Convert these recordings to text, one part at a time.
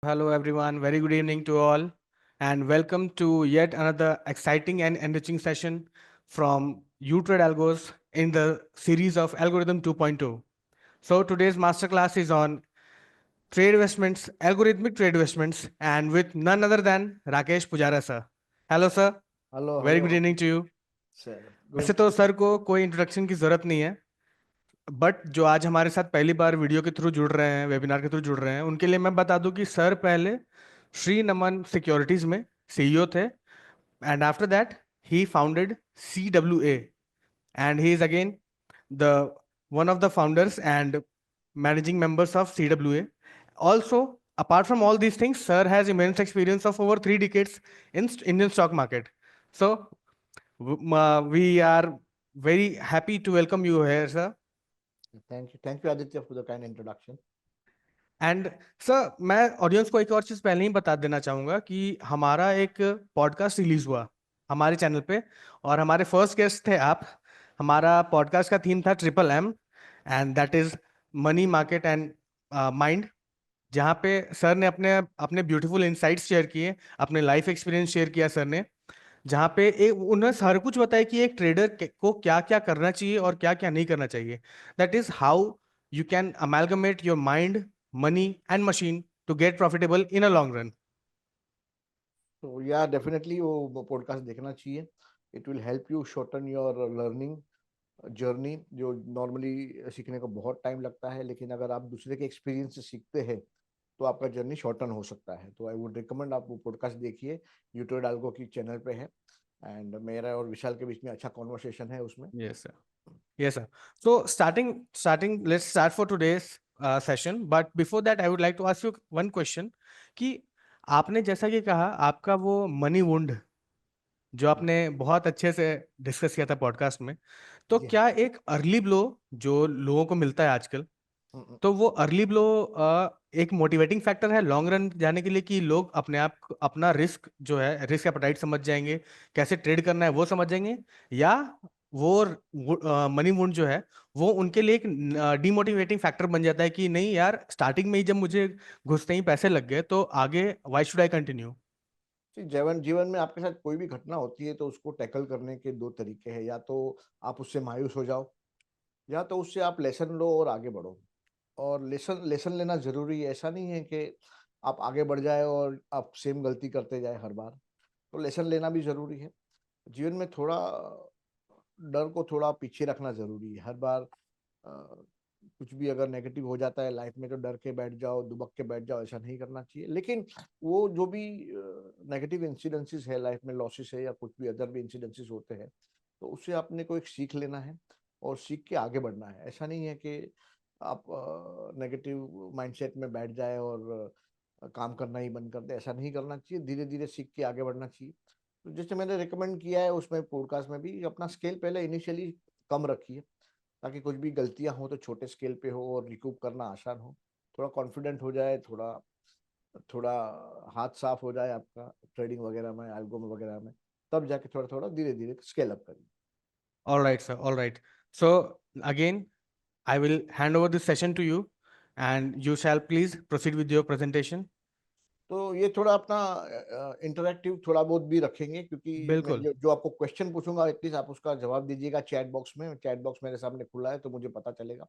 Hello, everyone. Very good evening to all, and welcome to yet another exciting and enriching session from UTrade Algos in the series of Algorithm 2.0. So, today's masterclass is on trade investments, algorithmic trade investments, and with none other than Rakesh Pujara, sir. Hello, sir. Hello Very hello good evening to you. Sir वैसे good तो sir को कोई introduction की जरूरत नहीं है, but जो आज हमारे साथ पहली बार वीडियो के थ्रू जुड़ रहे हैं, वेबिनार के थ्रू जुड़ रहे हैं, उनके लिए मैं बता दूं कि सर पहले श्री नमन सिक्योरिटीज में सीईओ थे, and after that he founded CWA, and he is again the one of the founders and managing members of CWA. Also, apart from all these things, sir has immense experience of over 3 decades in Indian stock market. So we are very happy to welcome you here, sir. Thank you Aditya for the kind introduction. And sir, मैं audience को एक और चीज पहले ही बता देना चाहूंगा कि हमारा एक पॉडकास्ट रिलीज हुआ हमारे चैनल पे, और हमारे फर्स्ट गेस्ट थे आप। हमारा पॉडकास्ट का थीम था triple M, and that is money, market and mind, जहाँ पे सर ने अपने अपने ब्यूटीफुल इंसाइट्स शेयर किए, अपने लाइफ एक्सपीरियंस शेयर किया सर ने, जहाँ पे एक उन्होंने हर कुछ बताया कि एक ट्रेडर को क्या क्या करना चाहिए और क्या क्या नहीं करना चाहिए। That is how you can amalgamate your mind, money, and machine to get profitable in a long run. तो या डेफिनेटली वो पॉडकास्ट देखना चाहिए। It will help you shorten your learning journey, जो नॉर्मली सीखने को बहुत टाइम लगता है, लेकिन अगर आप दूसरे के एक्सपीरियंस से सीखते हैं तो आपका जर्नी शॉर्टन हो सकता है। तो आई वुड रिकमेंड आप वो पॉडकास्ट देखिए, यूट्यूब डालगो की चैनल पे है, एंड मेरा और विशाल के बीच में अच्छा कॉन्वर्सेशन है उसमें। Yes, sir. Yes, sir. So let's start for today's session. But before that, I would like to ask you one question कि आपने जैसा कि कहा आपका वो मनी वुंड जो आपने बहुत अच्छे से डिस्कस किया था पॉडकास्ट में, तो जी हाँ। क्या एक अर्ली ब्लो जो लोगों को मिलता है आजकल, हम्म, तो वो अर्ली ब्लो एक मोटिवेटिंग फैक्टर है लॉन्ग रन जाने के लिए, कि लोग अपने आप अपना रिस्क जो है, रिस्क एपेटाइट समझ जाएंगे, कैसे ट्रेड करना है वो समझ जाएंगे, या वो मनी वुंड जो है वो उनके लिए एक डीमोटिवेटिंग फैक्टर बन जाता है कि नहीं यार, स्टार्टिंग में ही जब मुझे घुसते ही पैसे लग गए तो आगे व्हाई शुड आई कंटिन्यू। जीवन जीवन में आपके साथ कोई भी घटना होती है तो उसको टैकल करने के दो तरीके हैं। या तो आप उससे मायूस हो जाओ, या तो उससे आप लेसन लो और आगे बढ़ो। और लेसन लेसन लेना जरूरी है। ऐसा नहीं है कि आप आगे बढ़ जाए और आप सेम गलती करते जाए हर बार। तो लेसन लेना भी जरूरी है। जीवन में थोड़ा डर को थोड़ा पीछे रखना जरूरी है। हर बार कुछ भी अगर नेगेटिव हो जाता है लाइफ में तो डर के बैठ जाओ, दुबक के बैठ जाओ, ऐसा नहीं करना चाहिए। लेकिन वो जो भी नेगेटिव इंसिडेंसेस है लाइफ में, लॉसेस है या कुछ भी अदर भी इंसिडेंसेस होते हैं, तो उससे आपने को एक सीख लेना है और सीख के आगे बढ़ना है। ऐसा नहीं है कि आप नेगेटिव माइंडसेट में बैठ जाए और काम करना ही बंद कर दे। ऐसा नहीं करना चाहिए, धीरे धीरे सीख के आगे बढ़ना चाहिए। तो जैसे मैंने रिकमेंड किया है उसमें पॉडकास्ट में भी, अपना स्केल पहले इनिशियली कम रखिए, ताकि कुछ भी गलतियां हो तो छोटे स्केल पे हो और रिकूप करना आसान हो। थोड़ा कॉन्फिडेंट हो जाए, थोड़ा थोड़ा हाथ साफ हो जाए आपका ट्रेडिंग वगैरह में, एल्गो वगैरह में, तब जाके थोड़ा थोड़ा धीरे धीरे स्केल अप करिए। All right, sir. All right. So again, I will hand over this session to you, and you shall please proceed with your presentation. तो ये थोड़ा अपना इंटरेक्टिव थोड़ा बहुत भी रखेंगे, क्योंकि मैं बिल्कुल। जो आपको क्वेश्चन पूछूंगा एटलीस्ट आप उसका जवाब दीजिएगा चैट बॉक्स में। चैट बॉक्स मेरे सामने खुला है तो मुझे पता चलेगा।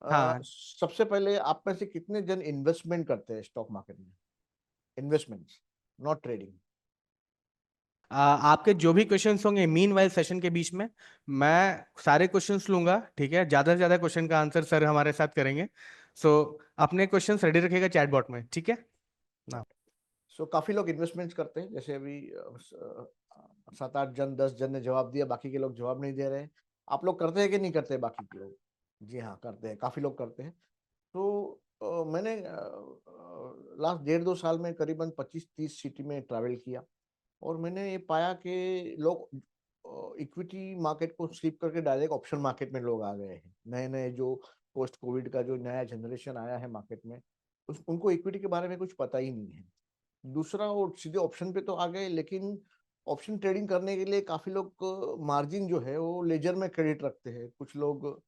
हाँ। सबसे पहले आप में से कितने जन इन्वेस्टमेंट करते हैं स्टॉक मार्केट में? Investment, not trading. आपके जो भी क्वेश्चंस होंगे मीन वाइल सेशन के बीच में, मैं सारे क्वेश्चंस लूंगा, ठीक है? ज्यादा से ज्यादा क्वेश्चन का आंसर सर हमारे साथ करेंगे। सो अपने क्वेश्चंस रेडी रखिएगा चैट बॉट में, ठीक है ना? सो काफी लोग इन्वेस्टमेंट्स करते हैं। जैसे अभी 7 8 जन 10 जन ने जवाब दिया, बाकी के लोग जवाब नहीं दे रहे हैं। आप लोग करते हैं कि नहीं करते बाकी के लोग? जी हाँ, करते हैं, काफी लोग करते हैं। तो मैंने लास्ट 1.5 2 साल में करीबन 25 30 सिटी में ट्रैवल किया, और मैंने ये पाया कि लोग इक्विटी मार्केट को स्किप करके डायरेक्ट ऑप्शन मार्केट में लोग आ गए हैं। नए नए जो पोस्ट कोविड का जो नया जनरेशन आया है मार्केट में, उनको इक्विटी के बारे में कुछ पता ही नहीं है। दूसरा, वो सीधे ऑप्शन पे तो आ गए, लेकिन ऑप्शन ट्रेडिंग करने के लिए काफी लोग मार्जिन जो है वो लेजर में क्रेडिट रखते हैं। कुछ लोग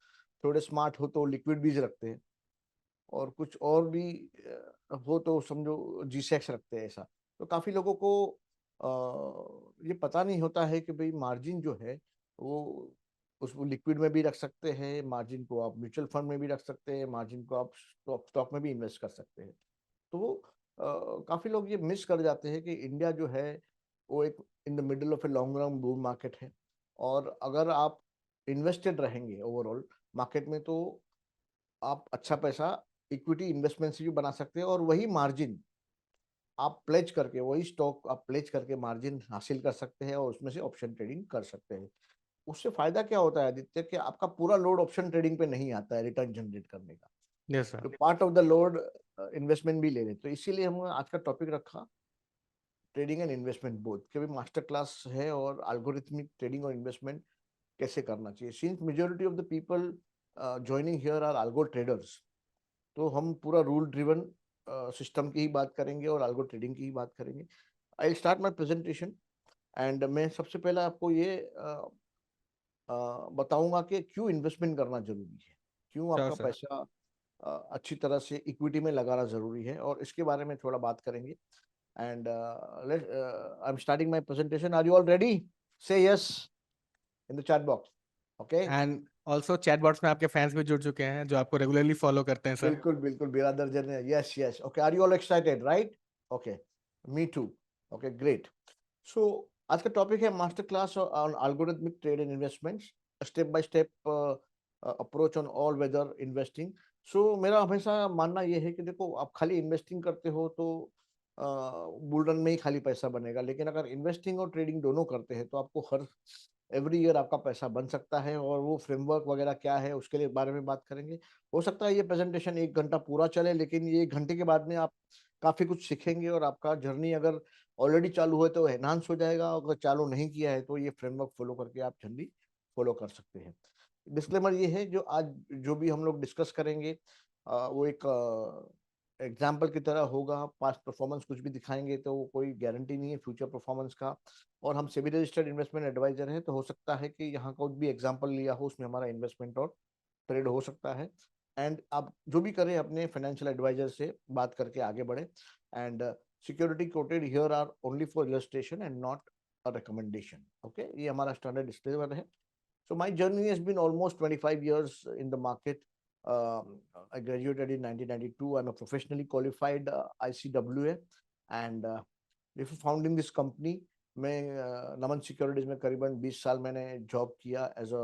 थोड़े स्मार्ट हो तो लिक्विड बीज रखते हैं, और कुछ और भी हो तो समझो G-Secs रखते हैं ऐसा। तो काफी लोगों को ये पता नहीं होता है कि भाई मार्जिन जो है वो उसको लिक्विड में भी रख सकते हैं, मार्जिन को आप म्यूचुअल फंड में भी रख सकते हैं, मार्जिन को आप स्टॉक में भी इन्वेस्ट कर सकते हैं। तो वो काफी लोग ये मिस कर जाते हैं कि इंडिया जो है वो एक in the middle of a long run bull market है, और अगर आप इन्वेस्टेड रहेंगे ओवरऑल मार्केट में तो आप अच्छा पैसा इक्विटी इन्वेस्टमेंट से भी बना सकते हैं, और वही मार्जिन आप प्लेज करके, वही स्टॉक आप प्लेज करके मार्जिन हासिल कर सकते हैं और उसमें से ऑप्शन ट्रेडिंग कर सकते हैं। उससे फायदा क्या होता है आदित्य, कि आपका पूरा लोड ऑप्शन ट्रेडिंग पे नहीं आता है रिटर्न जनरेट करने का, यस सर। तो part of the load investment भी ले रहे, तो इसीलिए हम आज का टॉपिक रखा ट्रेडिंग एंड इन्वेस्टमेंट बोथ, कि भी मास्टर क्लास है और अल्गोरिथमिक ट्रेडिंग और इन्वेस्टमेंट कैसे करना चाहिए। Since majority of the people joining here are algo traders, तो हम पूरा रूल ड्रिवन सिस्टम की ही बात करेंगे और अल्गो ट्रेडिंग की ही बात करेंगे। I start my presentation, and मैं सबसे पहले आपको ये बताऊंगा कि क्यों इन्वेस्टमेंट करना जरूरी है, क्यों श्योर आपका सर। पैसा अच्छी तरह से इक्विटी में लगाना जरूरी है, और इसके बारे में थोड़ा बात करेंगे। And let I'm starting my presentation. Are you all ready? Say yes in the chat box. Okay. And also chatbots में आपके फैंस भी जुड़ चुके हैं जो आपको रेगुलरली फॉलो करते हैं सर। बिल्कुल बिल्कुल बिरादर जन, yes yes. Okay, are you all excited, right? Okay, me too. Okay, great. So आज का टॉपिक है master class on algorithmic trade and investments, step by step approach on all weather investing. So मेरा हमेशा मानना ये है कि देखो, आप खाली इन्वेस्टिंग करते हो तो बुल रन में ही खाली पैसा बनेगा, लेकिन अगर इन्वेस्टिंग और ट्रेडिंग दोनों करते हैं तो आपको हर एवरी ईयर आपका पैसा बन सकता है, और वो फ्रेमवर्क वगैरह क्या है उसके लिए बारे में बात करेंगे। हो सकता है ये प्रेजेंटेशन 1 घंटा पूरा चले, लेकिन ये 1 घंटे के बाद में आप काफी कुछ सीखेंगे, और आपका जर्नी अगर ऑलरेडी चालू है तो एनहांस हो जाएगा, अगर चालू नहीं किया है तो ये फ्रेमवर्क फॉलो करके आप जल्दी फॉलो कर सकते हैं। डिस्क्लेमर ये है, जो आज जो भी हम लोग डिस्कस करेंगे वो एक एग्जाम्पल की तरह होगा। पास्ट परफॉर्मेंस कुछ भी दिखाएंगे तो वो कोई गारंटी नहीं है फ्यूचर परफॉर्मेंस का, और हम सेबी रजिस्टर्ड इन्वेस्टमेंट एडवाइजर हैं, तो हो सकता है कि यहाँ का भी एग्जाम्पल लिया हो उसमें हमारा इन्वेस्टमेंट और ट्रेड हो सकता है। एंड आप जो भी करें अपने फाइनेंशियल एडवाइजर से बात करके आगे बढ़े। And security quoted here are only for illustration and not a recommendation. Okay, ये हमारा स्टैंडर्ड डिस्क्लेमर है। So my journey has been almost 25 years in the market. I graduated in 1992. I'm a professionally qualified ICWA, and before founding this company, मैं नमन securities में करीबन 20 साल मैंने job किया as a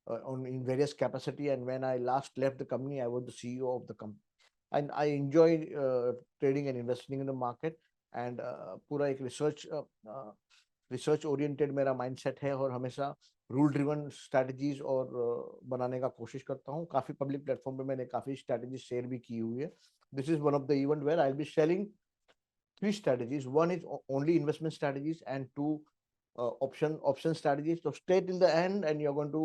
on in various capacity, and when I last left the company I was the CEO of the company, and I enjoyed trading and investing in the market, and पूरा एक research oriented मेरा mindset है, और हमेशा rule driven strategies और बनाने का कोशिश करता हूँ। काफी पब्लिक प्लेटफॉर्म पे मैंने काफी स्ट्रैटेजी शेयर भी की हुई है। This is one of the event where I will be sharing 3 strategies. One is only investment strategies, and two option strategies. So stay till the end, and you're going to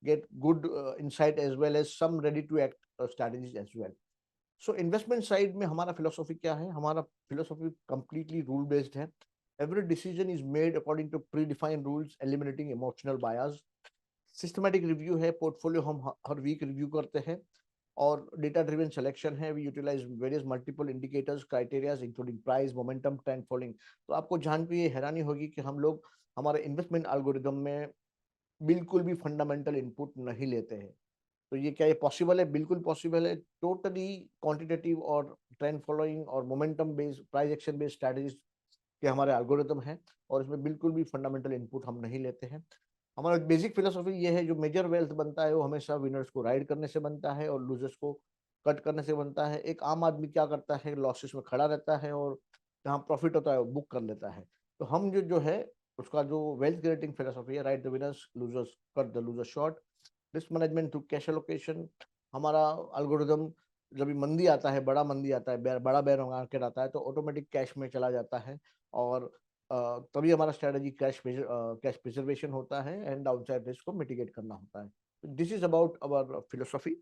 get good insight as well as some ready to act strategies as well. So investment side में हमारा philosophy क्या है? हमारा philosophy completely rule based है. Every decision is made according to predefined rules, eliminating emotional bias. Systematic review है, portfolio हम हर week review करते हैं, और डेटा ड्रिवन सिलेक्शन है। We utilize various multiple indicators criterias including price, momentum, trend following. तो आपको जान के ये हैरानी होगी कि हम लोग हमारे इन्वेस्टमेंट एल्गोरिदम में बिल्कुल भी फंडामेंटल इनपुट नहीं लेते हैं। तो ये क्या ये पॉसिबल है? बिल्कुल पॉसिबल है। टोटली क्वांटिटेटिव और ट्रेंड फॉलोइंग और momentum based, price action based strategies के हमारे एल्गोरिदम है, और इसमें बिल्कुल भी फंडामेंटल इनपुट हम नहीं लेते हैं। हमारा बेसिक फिलोसफी ये है, जो मेजर वेल्थ बनता है वो हमेशा विनर्स को राइड करने से बनता है और लूजर्स को कट करने से बनता है। एक आम आदमी क्या करता है, लॉसेस में खड़ा रहता है, और जहाँ प्रॉफिट होता है वो बुक कर लेता है। तो हम जो है उसका जो वेल्थ क्रिएटिंग फिलोसफी है, right the winners, losers cut the loser short. Risk management through cash allocation. हमारा एल्गोरिदम जब भी मंदी आता है, बड़ा मंदी आता है, बड़ा बेयर मार्केट आता है, तो ऑटोमेटिक कैश में चला जाता है, और तभी हमारा स्ट्रेटजी कैश प्रिजर्वेशन होता है एंड डाउनसाइड रिस्क को मिटिगेट करना होता है। This is about our philosophy.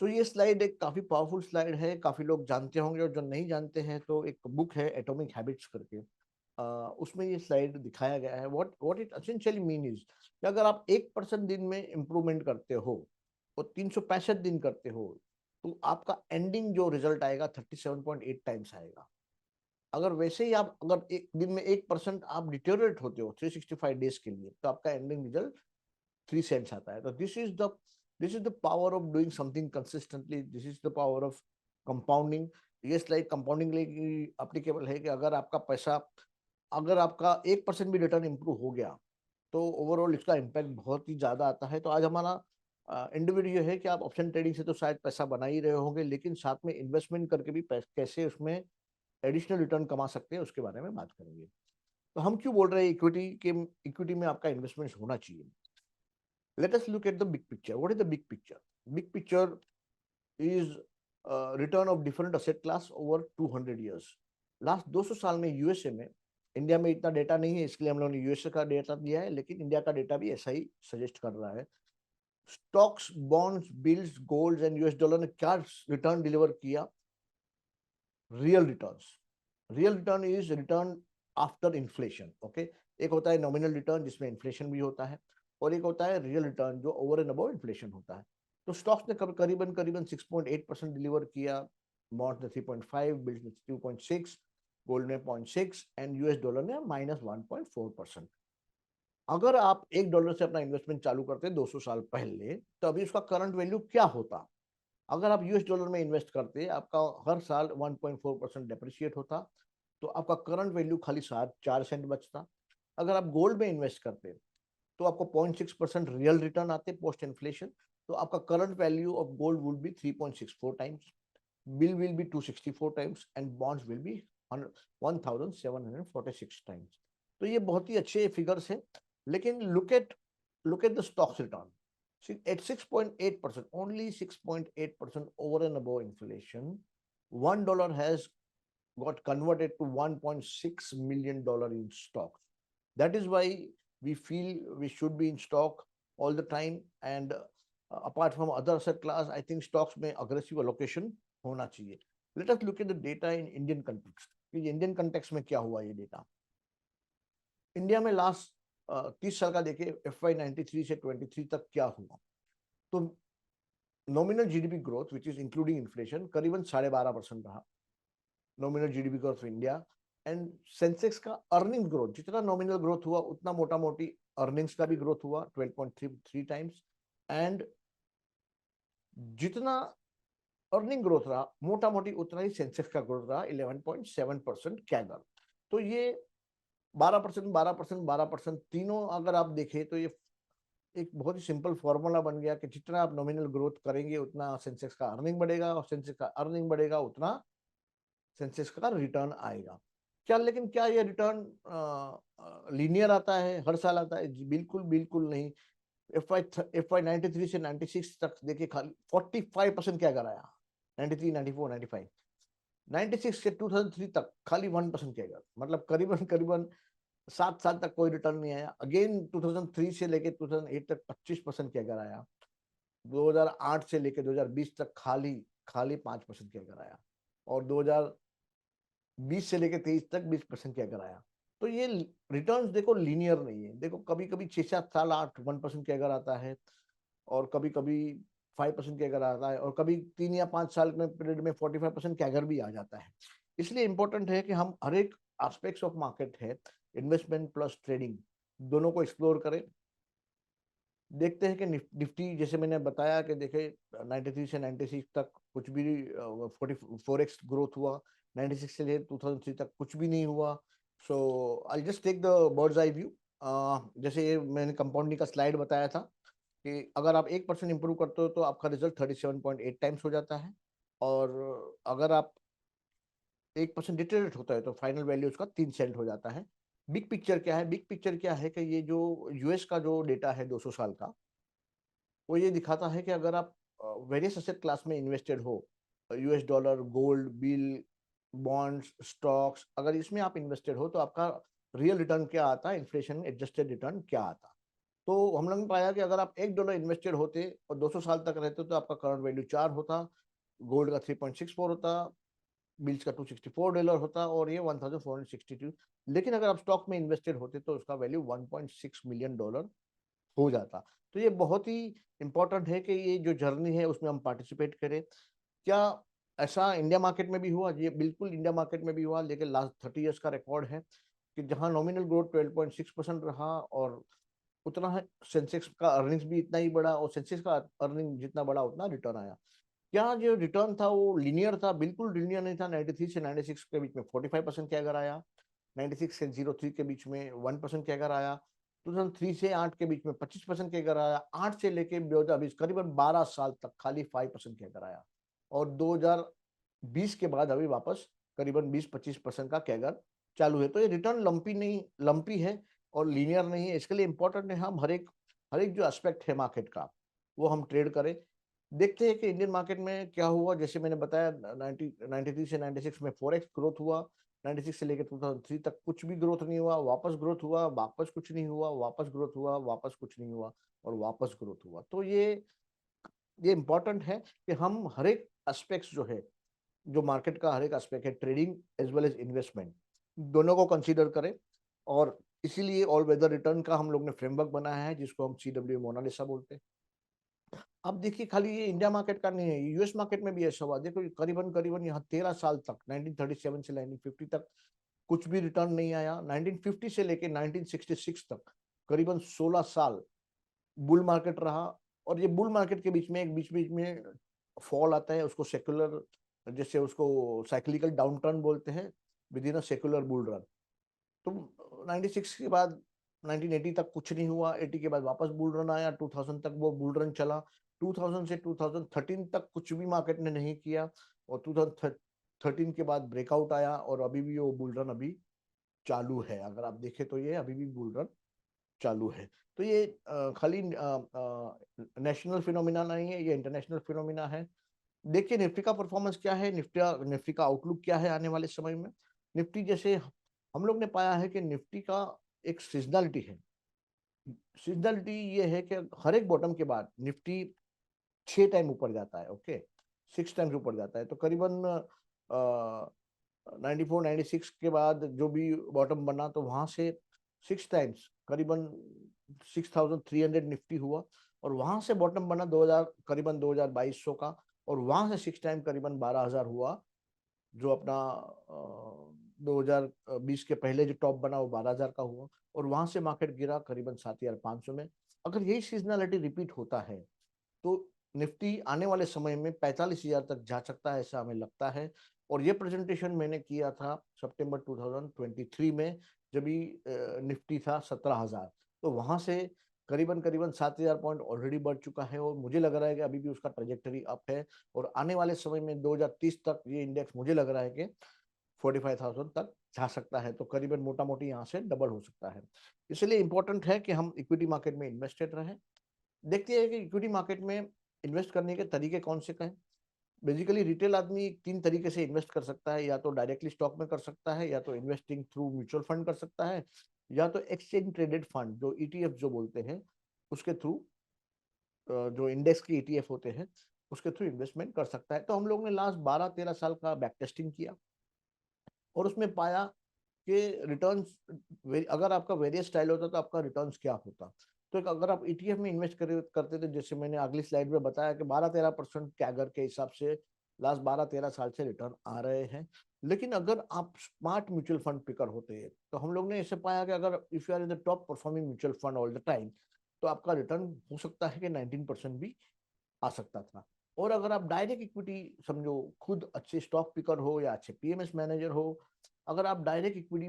So ये स्लाइड एक काफी पावरफुल स्लाइड है, काफी लोग जानते होंगे, और जो नहीं जानते हैं तो एक बुक है एटॉमिक हैबिट्स करके, उसमें ये स्लाइड दिखाया गया है। What it essentially mean is कि अगर आप 1% दिन में इम्प्रूवमेंट करते हो और 365 दिन करते हो, तो आपका एंडिंग जो रिजल्ट आएगा 37.8 टाइम्स आएगा। अगर वैसे ही आप अगर एक दिन में 1% आप डिटेरियोरेट होते हो 365 डेज के लिए, तो आपका एंडिंग रिजल्ट 3 सेंट्स आता है। तो this is the power of doing something consistently, this is the power of compounding. ये स्लाइड कंपाउंडिंग लिए एप्लीकेबल है कि अगर आपका पैसा, अगर आपका 1% भी रिटर्न इंप्रूव हो गया तो ओवरऑल इसका इम्पैक्ट बहुत ही ज्यादा आता है। तो आज हमारा इंडिविजुअल है कि आप ऑप्शन ट्रेडिंग से तो शायद पैसा बना ही रहे होंगे, लेकिन साथ में इन्वेस्टमेंट करके भी कैसे उसमें एडिशनल रिटर्न कमा सकते हैं उसके बारे में बात करेंगे। तो हम क्यों बोल रहे हैं इक्विटी में आपका इन्वेस्टमेंट होना चाहिए। Let us look at the big picture. What is the big picture? Big picture is return of different asset class over 200 years. Last 200 साल में यूएसए में, इंडिया में इतना डेटा नहीं है इसलिए हम लोगों ने यूएसए का डेटा दिया है, लेकिन इंडिया का डेटा भी ऐसा ही सजेस्ट कर रहा है। Stocks, bonds, bills, gold and US dollar ने क्या रिटर्न डिलीवर किया? Real returns. Real return is return after inflation. Okay, एक होता है नॉमिनल रिटर्न जिसमें इन्फ्लेशन भी होता है, और एक होता है रियल रिटर्न जो ओवर एंड अबव इन्फ्लेशन होता है। तो स्टॉक्स ने करीबन करीबन 6.8% डिलीवर किया, बॉन्ड्स ने 3.5, बिल्स ने 2.6, गोल्ड ने 0.6 एंड यूएस डॉलर ने -1.4%। अगर आप $1 से अपना इन्वेस्टमेंट चालू करते 200 साल पहले, तो अभी उसका करंट वैल्यू क्या होता? अगर आप यूएस डॉलर में इन्वेस्ट करते, आपका हर साल 1.4% डेप्रिशिएट होता, तो आपका करंट वैल्यू खाली 4 सेंट बचता। अगर आप गोल्ड में इन्वेस्ट करते तो आपको 0.6% रियल रिटर्न आते पोस्ट इन्फ्लेशन, तो आपका current value of gold would be 3.64 times, bill will be 264 times and bonds will be 1746 times. तो ये बहुत ही अच्छे फिगर्स हैं, लेकिन look at the stocks return at 6.8%, only 6.8% over and above inflation. $1 has got converted to $1.6 million in stocks. That is why we feel we should be in stock all the time. And apart from other asset class, I think stocks में aggressive allocation होना चाहिए. Let us look at the data in Indian context. Indian context में क्या हुआ ये data? India में last 30 साल का देखिए, FY93 से 23 तक क्या हुआ। तो nominal GDP growth which is including inflation करीबन 12.5% रहा, nominal GDP growth for India. And Sensex का अर्निंग ग्रोथ, जितना नॉमिनल ग्रोथ हुआ उतना मोटा मोटी अर्निंग्स का भी ग्रोथ हुआ 12.3 टाइम्स, एंड जितना अर्निंग ग्रोथ रहा मोटा मोटी उतना ही सेंसेक्स का ग्रोथ रहा 11.7% कैगर। तो ये 12%, 12%, 12% तीनों अगर आप देखें तो ये एक बहुत ही सिंपल फॉर्मूला बन गया कि जितना आप नॉमिनल ग्रोथ करेंगे उतना सेंसेक्स का अर्निंग बढ़ेगा, और सेंसेक्स का अर्निंग बढ़ेगा उतना सेंसेक्स का रिटर्न आएगा। लेकिन क्या ये रिटर्न लीनियर आता है, हर साल आता है? बिल्कुल बिल्कुल नहीं। FY 93 से 96 तक देखिए खाली 45% क्या कराया, 93, 94, 95, 96 से 2003 तक खाली 1% क्या कर, मतलब करीबन करीबन 7 साल तक कोई रिटर्न नहीं आया। अगेन 2003 से लेके 2008 तक 25% क्या कर आया, 2008 से लेके 2020 तक खाली खाली 5% क्या कर आया, और 2020 से लेके 23 तक 20% क्या कर आया। तो ये रिटर्न्स देखो लीनियर नहीं है। देखो कभी कभी 6-7 साल 1% क्या कर आता है, और कभी कभी 5% कैगर आता है, और कभी 3 या 5 साल में पीरियड में 45% कैगर भी आ जाता है। इसलिए इंपॉर्टेंट है कि हम हर एक एस्पेक्ट्स ऑफ मार्केट है, इन्वेस्टमेंट प्लस ट्रेडिंग, दोनों को एक्सप्लोर करें। देखते हैं कि निफ्टी जैसे मैंने बताया कि देखे 93 से 96 तक कुछ भी 44x ग्रोथ हुआ, 96 से लेकर 2003 तक कुछ भी नहीं हुआ। So I just take the bird's eye view. जैसे ये मैंने कंपाउंडिंग का स्लाइड बताया था कि अगर आप 1% इंप्रूव करते हो तो आपका रिजल्ट 37.8 टाइम्स हो जाता है, और अगर आप 1% डिटेरेट होता है तो फाइनल वैल्यू उसका 3 सेंट हो जाता है। बिग पिक्चर क्या है? बिग पिक्चर क्या है कि ये जो यूएस का जो डेटा है 200 साल का, वो ये दिखाता है कि अगर आप वेरियस एसेट क्लास में इन्वेस्टेड हो, US dollar, gold, bill, bonds, stocks, अगर इसमें आप इन्वेस्टेड हो तो आपका रियल रिटर्न क्या आता है, इन्फ्लेशन एडजस्टेड रिटर्न क्या आता। तो हम लोगों ने पाया कि अगर आप $1 इन्वेस्टेड होते और 200 साल तक रहते तो आपका करंट वैल्यू 4 होता, गोल्ड का 3.64 होता, बिल्स का $264 होता, और ये 1462। लेकिन अगर आप स्टॉक में इन्वेस्टेड होते तो उसका वैल्यू $1.6 मिलियन हो जाता। तो ये बहुत ही इंपॉर्टेंट है कि ये जो जर्नी है उसमें हम पार्टिसिपेट करें। क्या ऐसा इंडिया मार्केट में भी हुआ? ये बिल्कुल इंडिया मार्केट में भी हुआ, लेकिन लास्ट 30 इयर्स का रिकॉर्ड है कि जहां नॉमिनल ग्रोथ 12.6% रहा और उतना है, सेंसेक्स का अर्निंग्स भी इतना ही बड़ा और सेंसेक्स का अर्निंग जितना बड़ा उतना रिटर्न आया। क्या जो रिटर्न था वो लीनियर था? बिल्कुल लीनियर नहीं था। 93 से 96 के बीच में 45% कैगर आया, 96 से 03 के बीच में 1% कैगर आया, 2003 से 8 के बीच में 25% कैगर आया, 8 से लेके 2020 करीबन 12 साल तक खाली 5% कैगर आया, और 2020 के बाद अभी वापस करीबन 20-25% का कैगर चालू है। तो ये रिटर्न लंपी नहीं, लंपी है और लीनियर नहीं है। इसके लिए इंपॉर्टेंट है हम हर एक जो एस्पेक्ट है मार्केट का वो हम ट्रेड करें। देखते हैं कि इंडियन मार्केट में क्या हुआ। जैसे मैंने बताया 93 से 96 में 4x ग्रोथ हुआ, 96 से लेकर 2003 तक कुछ भी ग्रोथ नहीं हुआ, वापस ग्रोथ हुआ, वापस कुछ नहीं हुआ, वापस ग्रोथ हुआ, वापस कुछ नहीं हुआ और वापस ग्रोथ हुआ। तो ये इंपॉर्टेंट है कि हम हर एक एस्पेक्ट्स जो है, जो मार्केट का हर एक एस्पेक्ट है, trading as well as investment, दोनों को कंसीडर करें। और इसीलिए ऑल वेदर रिटर्न का हम लोग ने फ्रेमवर्क बनाया है जिसको हम CW मोनालिसा बोलते हैं। अब देखिए खाली ये इंडिया मार्केट का नहीं है, यूएस मार्केट में भी ऐसा हुआ। देखो करीबन करीबन यहाँ 13 साल तक 1937 से 1950 तक कुछ भी रिटर्न नहीं आया। 1950 से लेके 1966 तक करीबन 16 साल बुल मार्केट रहा। और ये बुल मार्केट के बीच में एक बीच बीच में फॉल आता है, उसको सेकुलर, जैसे उसको साइक्लिकल डाउन टर्न बोलते हैं with in a secular bull run. तो 96 के बाद 1980 तक कुछ नहीं हुआ, 80 के बाद वापस बुल रन आया, 2000 तक वो बुल रन चला, 2000 से 2013 तक कुछ भी मार्केट ने नहीं किया, और 2013 के बाद ब्रेकआउट आया और अभी भी वो बुल रन अभी चालू है। अगर आप देखें तो ये अभी भी बुल रन चालू है। तो ये खाली नेशनल फिनोमिना नहीं है, ये इंटरनेशनल फिनोमिना है। देखिए निफ्टी का परफॉर्मेंस क्या है, निफ्टी का आउटलुक क्या है आने वाले समय में। निफ्टी जैसे हम लोग ने पाया है कि निफ्टी का एक सीजनलिटी है। सीजनलिटी ये है कि हर एक बॉटम के बाद निफ्टी 6 टाइम ऊपर जाता है, ओके, 6 टाइम्स ऊपर जाता है। तो करीबन 94-96 के बाद जो भी बॉटम बना तो वहां से 6 टाइम्स करीबन 6300 निफ्टी हुआ, और वहां से बॉटम बना 2000 करीबन 2200 का, और वहां से 6 टाइम करीबन 12000 हुआ। जो अपना 2020 के पहले जो टॉप बना वो 12000 का हुआ, और वहां से मार्केट गिरा करीबन 7500 में। अगर यही सीजनलिटी रिपीट होता है तो निफ्टी आने वाले समय में 45,000 तक जा सकता है, ऐसा हमें लगता है। और ये प्रेजेंटेशन मैंने किया था सितंबर 2023 में, जब भी निफ्टी था 17,000। तो वहां से करीबन करीबन 7,000 पॉइंट ऑलरेडी बढ़ चुका है, और मुझे लग रहा है कि अभी भी उसका ट्रेजेक्टरी अप है। और आने वाले समय में 2030 तक ये इंडेक्स मुझे लग रहा है कि 45,000 तक जा सकता है। तो करीबन मोटा मोटी यहाँ से डबल हो सकता है। इसलिए इंपॉर्टेंट है कि हम इक्विटी मार्केट में इन्वेस्टेड रहें। देखते हैं कि इक्विटी मार्केट में इन्वेस्ट करने के तरीके कौन से हैं। बेसिकली रिटेल आदमी 3 तरीके से इन्वेस्ट कर सकता है, या तो डायरेक्टली स्टॉक में कर सकता है, या तो इन्वेस्टिंग थ्रू म्यूचुअल फंड कर सकता है, या तो एक्सचेंज ट्रेडेड फंड जो ETF जो बोलते हैं उसके थ्रू, जो इंडेक्स के ETF होते हैं उसके थ्रू इन्वेस्टमेंट कर सकता है। तो हम लोग ने लास्ट 12-13 साल का बैक टेस्टिंग किया और उसमें पाया कि रिटर्न्स, अगर आपका वेरियस स्टाइल होता तो आपका रिटर्न्स क्या होता। तो अगर आप ETF में इन्वेस्ट करते थे, जैसे मैंने अगली स्लाइड में बताया कि 12-13% कैगर के हिसाब से लास्ट 12-13 साल से रिटर्न आ रहे हैं। लेकिन अगर आप स्मार्ट म्यूचुअल फंड पिकर होते हैं तो हम लोग ने ऐसे पाया कि अगर if you are in the top performing mutual fund all the time, तो आपका रिटर्न हो सकता है कि 19% भी आ सकता था। और अगर आप डायरेक्ट इक्विटी समझो, खुद अच्छे स्टॉक पिकर हो या अच्छे PMS मैनेजर हो, अगर आप डायरेक्ट इक्विटी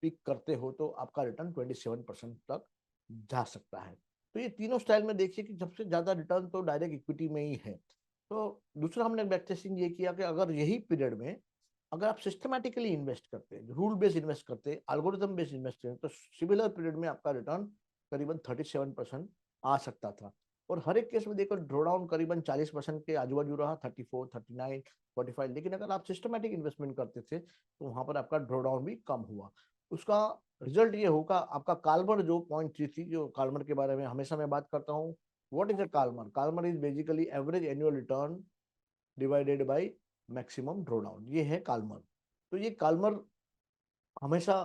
पिक करते हो तो आपका रिटर्न 27% तक जा सकता है। तो ये तीनों स्टाइल में देखिए कि सबसे ज्यादा रिटर्न तो डायरेक्ट इक्विटी में ही है। तो दूसरा हमने बैक टेस्टिंग ये किया कि अगर यही पीरियड में अगर आप सिस्टमैटिकली इन्वेस्ट करते हैं, रूल बेस्ड इन्वेस्ट करते हैं, एल्गोरिथम बेस्ड इन्वेस्ट करते हैं, तो सिमिलर पीरियड में आपका रिटर्न करीबन 37% आ सकता था। और हर एक केस में देखो ड्रॉडाउन करीबन 40% के आजू बाजू रहा, 34, 39, 45। लेकिन अगर आप सिस्टमैटिक इन्वेस्टमेंट करते थे तो वहां पर आपका ड्रॉडाउन भी कम हुआ। उसका रिजल्ट ये होगा, आपका काल्मर जो 0.33, जो काल्मर के बारे में हमेशा मैं बात करता हूँ। What is a Calmar? Calmar is basically average annual return divided by maximum drawdown, ये है काल्मर। तो ये काल्मर हमेशा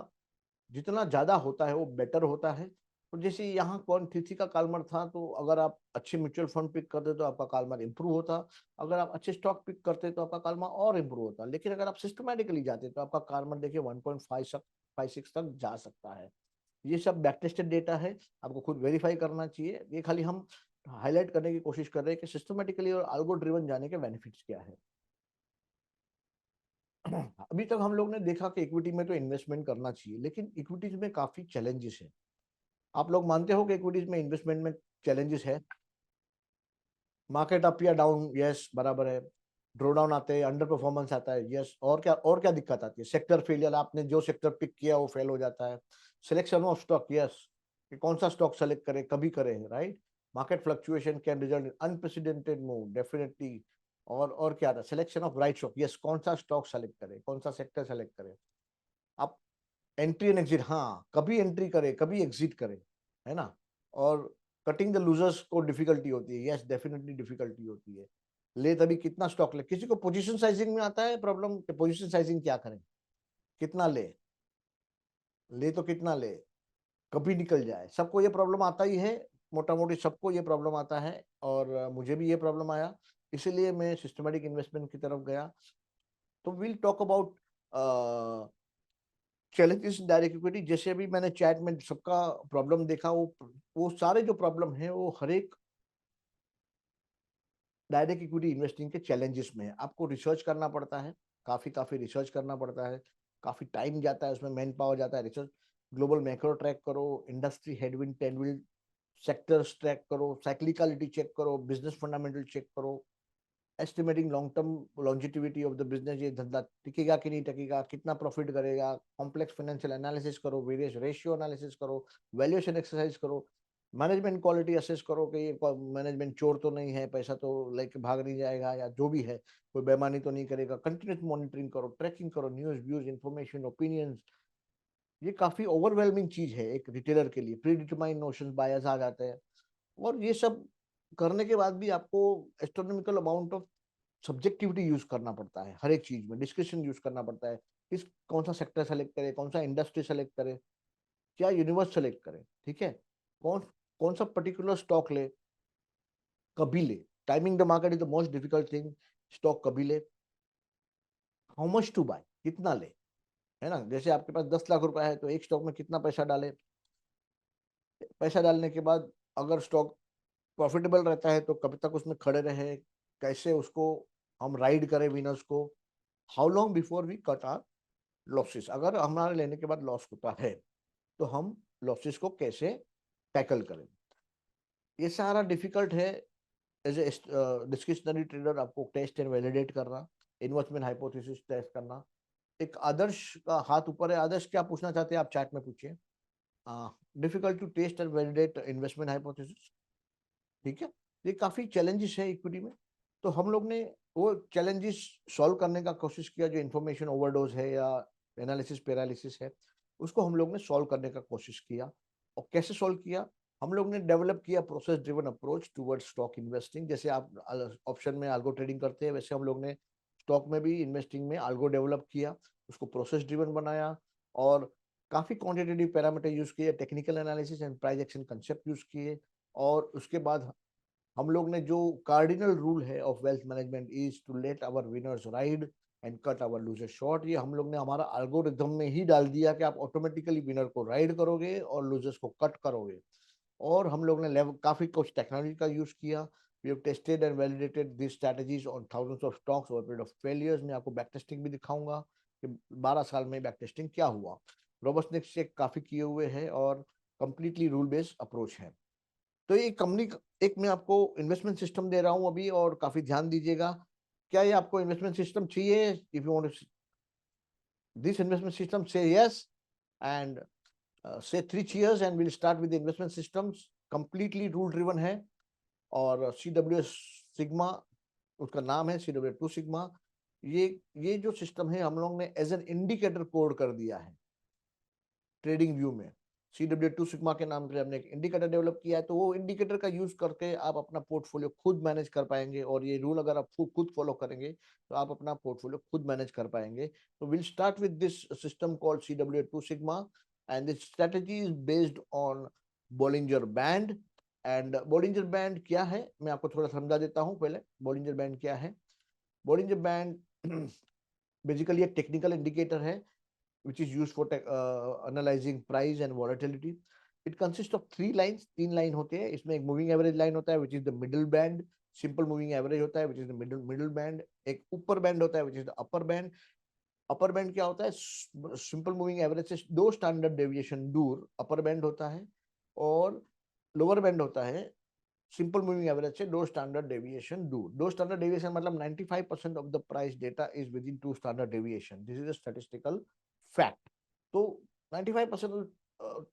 जितना ज्यादा होता है वो बेटर होता है। तो जैसे यहाँ कौन थी का कालमर था, तो अगर आप अच्छे म्यूचुअल फंड पिक करते तो आपका कालमर इंप्रूव होता, अगर आप अच्छे स्टॉक पिक करते तो आपका कालमर और इंप्रूव होता। लेकिन अगर आप सिस्टमैटिकली जाते तो आपका कालमर देखिए 1.56 तक जा सकता है। ये सब बैक टेस्टेड डेटा है, आपको खुद वेरीफाई करना चाहिए। ये खाली हम हाईलाइट करने की कोशिश कर रहे हैं कि सिस्टमेटिकली और अल्गो ड्रिवन जाने के बेनिफिट्स क्या है। अभी तक हम लोग ने देखा कि इक्विटी में तो इन्वेस्टमेंट करना चाहिए, लेकिन इक्विटीज में काफी चैलेंजेस है। आप लोग मानते हो कि इक्विटीज में इन्वेस्टमेंट में चैलेंजेस है? मार्केट अप या डाउन, यस बराबर है। ड्रो डाउन आते हैं, अंडर परफॉर्मेंस आता है, यस। और क्या दिक्कत आती है? सेक्टर फेलियर, आपने जो सेक्टर पिक किया वो फेल हो जाता है। सिलेक्शन ऑफ स्टॉक, यस, कि कौन सा स्टॉक सेलेक्ट करें, कभी करें, right. Market fluctuation can result in unprecedented move, definitely. और क्या था? Selection of right stock, yes, कौन सा स्टॉक सेलेक्ट करें, कौन सा सेक्टर सेलेक्ट करें। आप एंट्री एंड एग्जिट, हाँ, कभी एंट्री करे कभी एग्जिट करे, है ना। और कटिंग द लूजर्स को डिफिकल्टी होती है, यस डेफिनेटली डिफिकल्टी होती है। ले तभी कितना स्टॉक ले, किसी को पोजीशन साइजिंग में आता है प्रॉब्लम, पोजीशन साइजिंग क्या करें, कितना ले तो कितना ले, कभी निकल जाए, सबको ये प्रॉब्लम आता ही है। मोटा मोटी सबको ये प्रॉब्लम आता है, और मुझे भी ये प्रॉब्लम आया, इसीलिए मैं सिस्टमेटिक इन्वेस्टमेंट की तरफ गया। तो will talk about challenges direct equity. जैसे अभी मैंने चैट में सबका प्रॉब्लम देखा, वो सारे जो प्रॉब्लम है वो हर एक डायरेक्ट इक्विटी इन्वेस्टिंग के चैलेंजेस में है। आपको रिसर्च करना पड़ता है, काफी रिसर्च करना पड़ता है, काफी टाइम जाता है उसमें, मैन पावर जाता है, रिसर्च। ग्लोबल मैक्रो ट्रैक करो, industry headwind Tailwind sectors track करो, साइक्लिकलिटी चेक करो, बिजनेस फंडामेंटल चेक करो, estimating long term longevity of the business, ये धंधा टिकेगा कि नहीं टिकेगा, कितना प्रॉफिट करेगा, कॉम्प्लेक्स फाइनेंशियल एनालिसिस करो, वेरियस रेशियो एनालिसिस करो, वैल्यूएशन एक्सरसाइज करो, मैनेजमेंट क्वालिटी असेस करो कि ये मैनेजमेंट चोर तो नहीं है, पैसा तो लेके भाग नहीं जाएगा, या जो भी है कोई बेईमानी तो नहीं करेगा। कंटिन्यूस मॉनिटरिंग करो, ट्रैकिंग करो, न्यूज व्यूज इन्फॉर्मेशन ओपिनियंस। ये काफी ओवरवेलमिंग चीज है एक रिटेलर के लिए, प्री डिटरमाइंड नोशंस बायस आ जाते हैं। और ये सब करने के बाद भी आपको astronomical amount of subjectivity use करना पड़ता है, हर एक चीज में डिस्कशन यूज करना पड़ता है। किस कौन सा सेक्टर सेलेक्ट करे, कौन सा इंडस्ट्री सेलेक्ट करे, क्या यूनिवर्स सेलेक्ट करे, ठीक है, कौन कौन सा पर्टिकुलर स्टॉक ले, कभी ले। Timing the market is the most difficult thing. Stock कभी ले, हाउ मच टू बाय, कितना ले, है ना। जैसे आपके पास 10 लाख रुपए है तो एक स्टॉक में कितना पैसा डाले। पैसा डालने के बाद अगर स्टॉक प्रॉफिटेबल रहता है तो कब तक उसमें खड़े रहे, कैसे उसको हम राइड करें विनर्स को, how long before we cut our losses. अगर हमारे लेने के बाद लॉस होता है तो हम लॉसेस को कैसे टैकल करें। ये सारा डिफिकल्ट है। एज ए डिस्क्रिशनरी ट्रेडर आपको टेस्ट एंड वैलिडेट करना, इन्वेस्टमेंट हाइपोथेसिस टेस्ट करना। एक आदर्श का हाथ ऊपर है, आदर्श क्या पूछना चाहते हैं आप चैट में पूछिए। Difficult to test and validate investment hypothesis, ठीक है। ये काफी चैलेंजेस है इक्विटी में। तो हम लोग ने वो चैलेंजेस सॉल्व करने का कोशिश किया, जो इन्फॉर्मेशन ओवरडोज है या एनालिसिस पैरालिसिस है, उसको हम लोग ने सॉल्व करने का कोशिश किया। और कैसे सॉल्व किया? हम लोग ने डेवलप किया process driven approach toward stock investing. जैसे आप ऑप्शन में आल्गो ट्रेडिंग करते हैं, वैसे हम लोग ने स्टॉक में भी इन्वेस्टिंग में आल्गो डेवलप किया, उसको प्रोसेस ड्रिवन बनाया। और काफी क्वांटिटेटिव पैरामीटर यूज किए, technical analysis and price action concept use किए। और उसके बाद हम लोग ने जो कार्डिनल रूल है of wealth management is to let our winners ride and cut our loser short, ये हम लोग ने हमारा एल्गोरिथम में ही डाल दिया कि आप ऑटोमेटिकली विनर को राइड करोगे और लूजर्स को कट करोगे। और हम लोग ने काफी कुछ टेक्नोलॉजी का यूज किया। We have tested and validated these strategies on thousands of stocks over a period of 12 years। मैं आपको बैक टेस्टिंग भी दिखाऊंगा कि 12 साल में बैक टेस्टिंग क्या हुआ। रोबस्टनेस चेक काफी किए हुए हैं और कंप्लीटली रूल बेस्ड अप्रोच है। तो ये कंपनी, एक मैं आपको इन्वेस्टमेंट सिस्टम दे रहा हूँ अभी, और काफी ध्यान दीजिएगा। क्या ये आपको इन्वेस्टमेंट सिस्टम चाहिए? If you want this investment system, से यस एंड से 3 cheers and will start with investment systems. Completely rule driven है। और CWS सिग्मा उसका नाम है, CW2 सिग्मा। ये जो सिस्टम है हम लोग ने एज एन इंडिकेटर कोड कर दिया है ट्रेडिंग व्यू में। CW2 सिग्मा के नाम से हमने एक इंडिकेटर डेवलप किया है, तो वो इंडिकेटर का यूज करके आप अपना पोर्टफोलियो खुद मैनेज कर पाएंगे। और ये रूल अगर आप खुद फॉलो करेंगे तो आप अपना पोर्टफोलियो खुद मैनेज कर पाएंगे। तो will start with this system called CW2 sigma, and this strategy is based on Bollinger band. And Bollinger band क्या है मैं आपको थोड़ा समझा देता हूँ पहले। बॉलिंजर बैंड क्या है? बॉलिंजर बैंड बेसिकली एक टेक्निकल इंडिकेटर है which is used for analyzing price and volatility. It consists of three lines, तीन लाइन होते हैं इसमें। एक मूविंग एवरेज लाइन होता है which is the middle band, simple moving average होता है which is the middle band, एक ऊपर बैंड होता है which is the upper band। Upper band क्या होता है? सिंपल मूविंग एवरेज से दो स्टैंडर्ड डेविएशन दूर अपर बैंड होता है, और लोअर बैंड होता है सिंपल मूविंग एवरेज से दो स्टैंडर्ड डेविएशन दूर। दो स्टैंडर्ड डेविएशन मतलब 95% of the price data is within two standard deviation. This is a statistical fact. तो 95%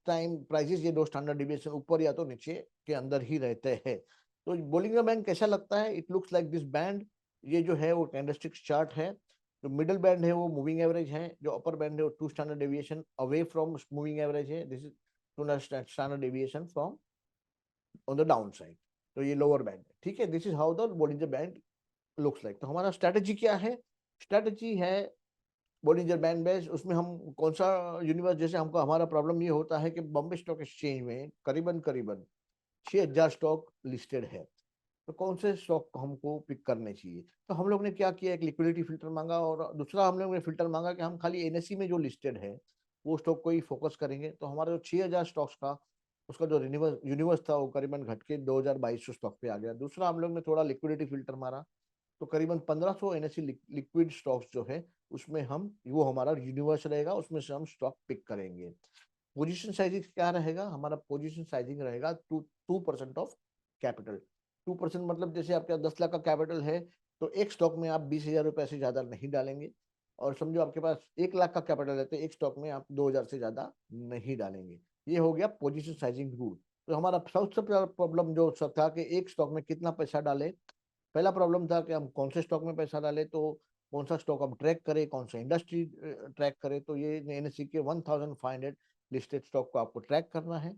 टाइम प्राइसेस ये दो स्टैंडर्ड डेविएशन ऊपर या तो नीचे के अंदर ही रहते हैं। तो बोलिंगर बैंड कैसा लगता है? It looks like this band. ये जो है वो कैंडलस्टिक चार्ट है। जो मिडिल बैंड है वो मूविंग एवरेज है, जो अपर बैंड है वो two standard deviation away from moving average है। This is two standard deviation from on the down side. तो ये लोअर बैंड है, ठीक है। This is how the Bollinger band looks like. तो हमारा स्ट्रेटेजी क्या है? स्ट्रेटेजी है बॉलिंजर बैंड बेस। उसमें हम कौन सा यूनिवर्स, जैसे हमको हमारा प्रॉब्लम ये होता है कि बॉम्बे स्टॉक एक्सचेंज में करीबन करीबन 6,000 स्टॉक लिस्टेड है। तो कौन से स्टॉक हमको पिक करने चाहिए? तो हम लोग ने क्या किया, एक लिक्विडिटी फिल्टर मांगा, और दूसरा हम लोग ने फिल्टर मांगा कि हम खाली एनएससी में जो लिस्टेड है वो स्टॉक को ही फोकस करेंगे। तो हमारा जो 6,000 स्टॉक्स का उसका जो यूनिवर्स था वो करीबन घट के 2,200 स्टॉक पे आ गया। दूसरा हम लोग ने थोड़ा लिक्विडिटी फिल्टर मारा, तो करीबन 1,500 एनएससी लिक्विड स्टॉक्स जो है उसमें हम, वो हमारा यूनिवर्स रहेगा, उसमें से हम स्टॉक पिक करेंगे। पोजीशन साइजिंग क्या रहेगा? हमारा पोजीशन साइजिंग रहेगा 2% ऑफ कैपिटल। 2% मतलब जैसे आपका 10 लाख का कैपिटल है तो एक स्टॉक में आप 20,000 रुपए से ज्यादा नहीं डालेंगे। और समझो आपके पास 1 लाख का कैपिटल है तो एक स्टॉक में आप 2,000 से ज्यादा नहीं डालेंगे। ये हो गया पोजीशन साइजिंग रूल। तो हमारा सबसे बड़ा प्रॉब्लम जो था कि एक स्टॉक में कितना पैसा डाले। पहला प्रॉब्लम था कि हम कौन से स्टॉक में पैसा डालें, तो कौन सा स्टॉक हम ट्रैक करें, कौन सा इंडस्ट्री ट्रैक करें। तो ये एनएससी के 1,500 लिस्टेड स्टॉक को आपको ट्रैक करना है।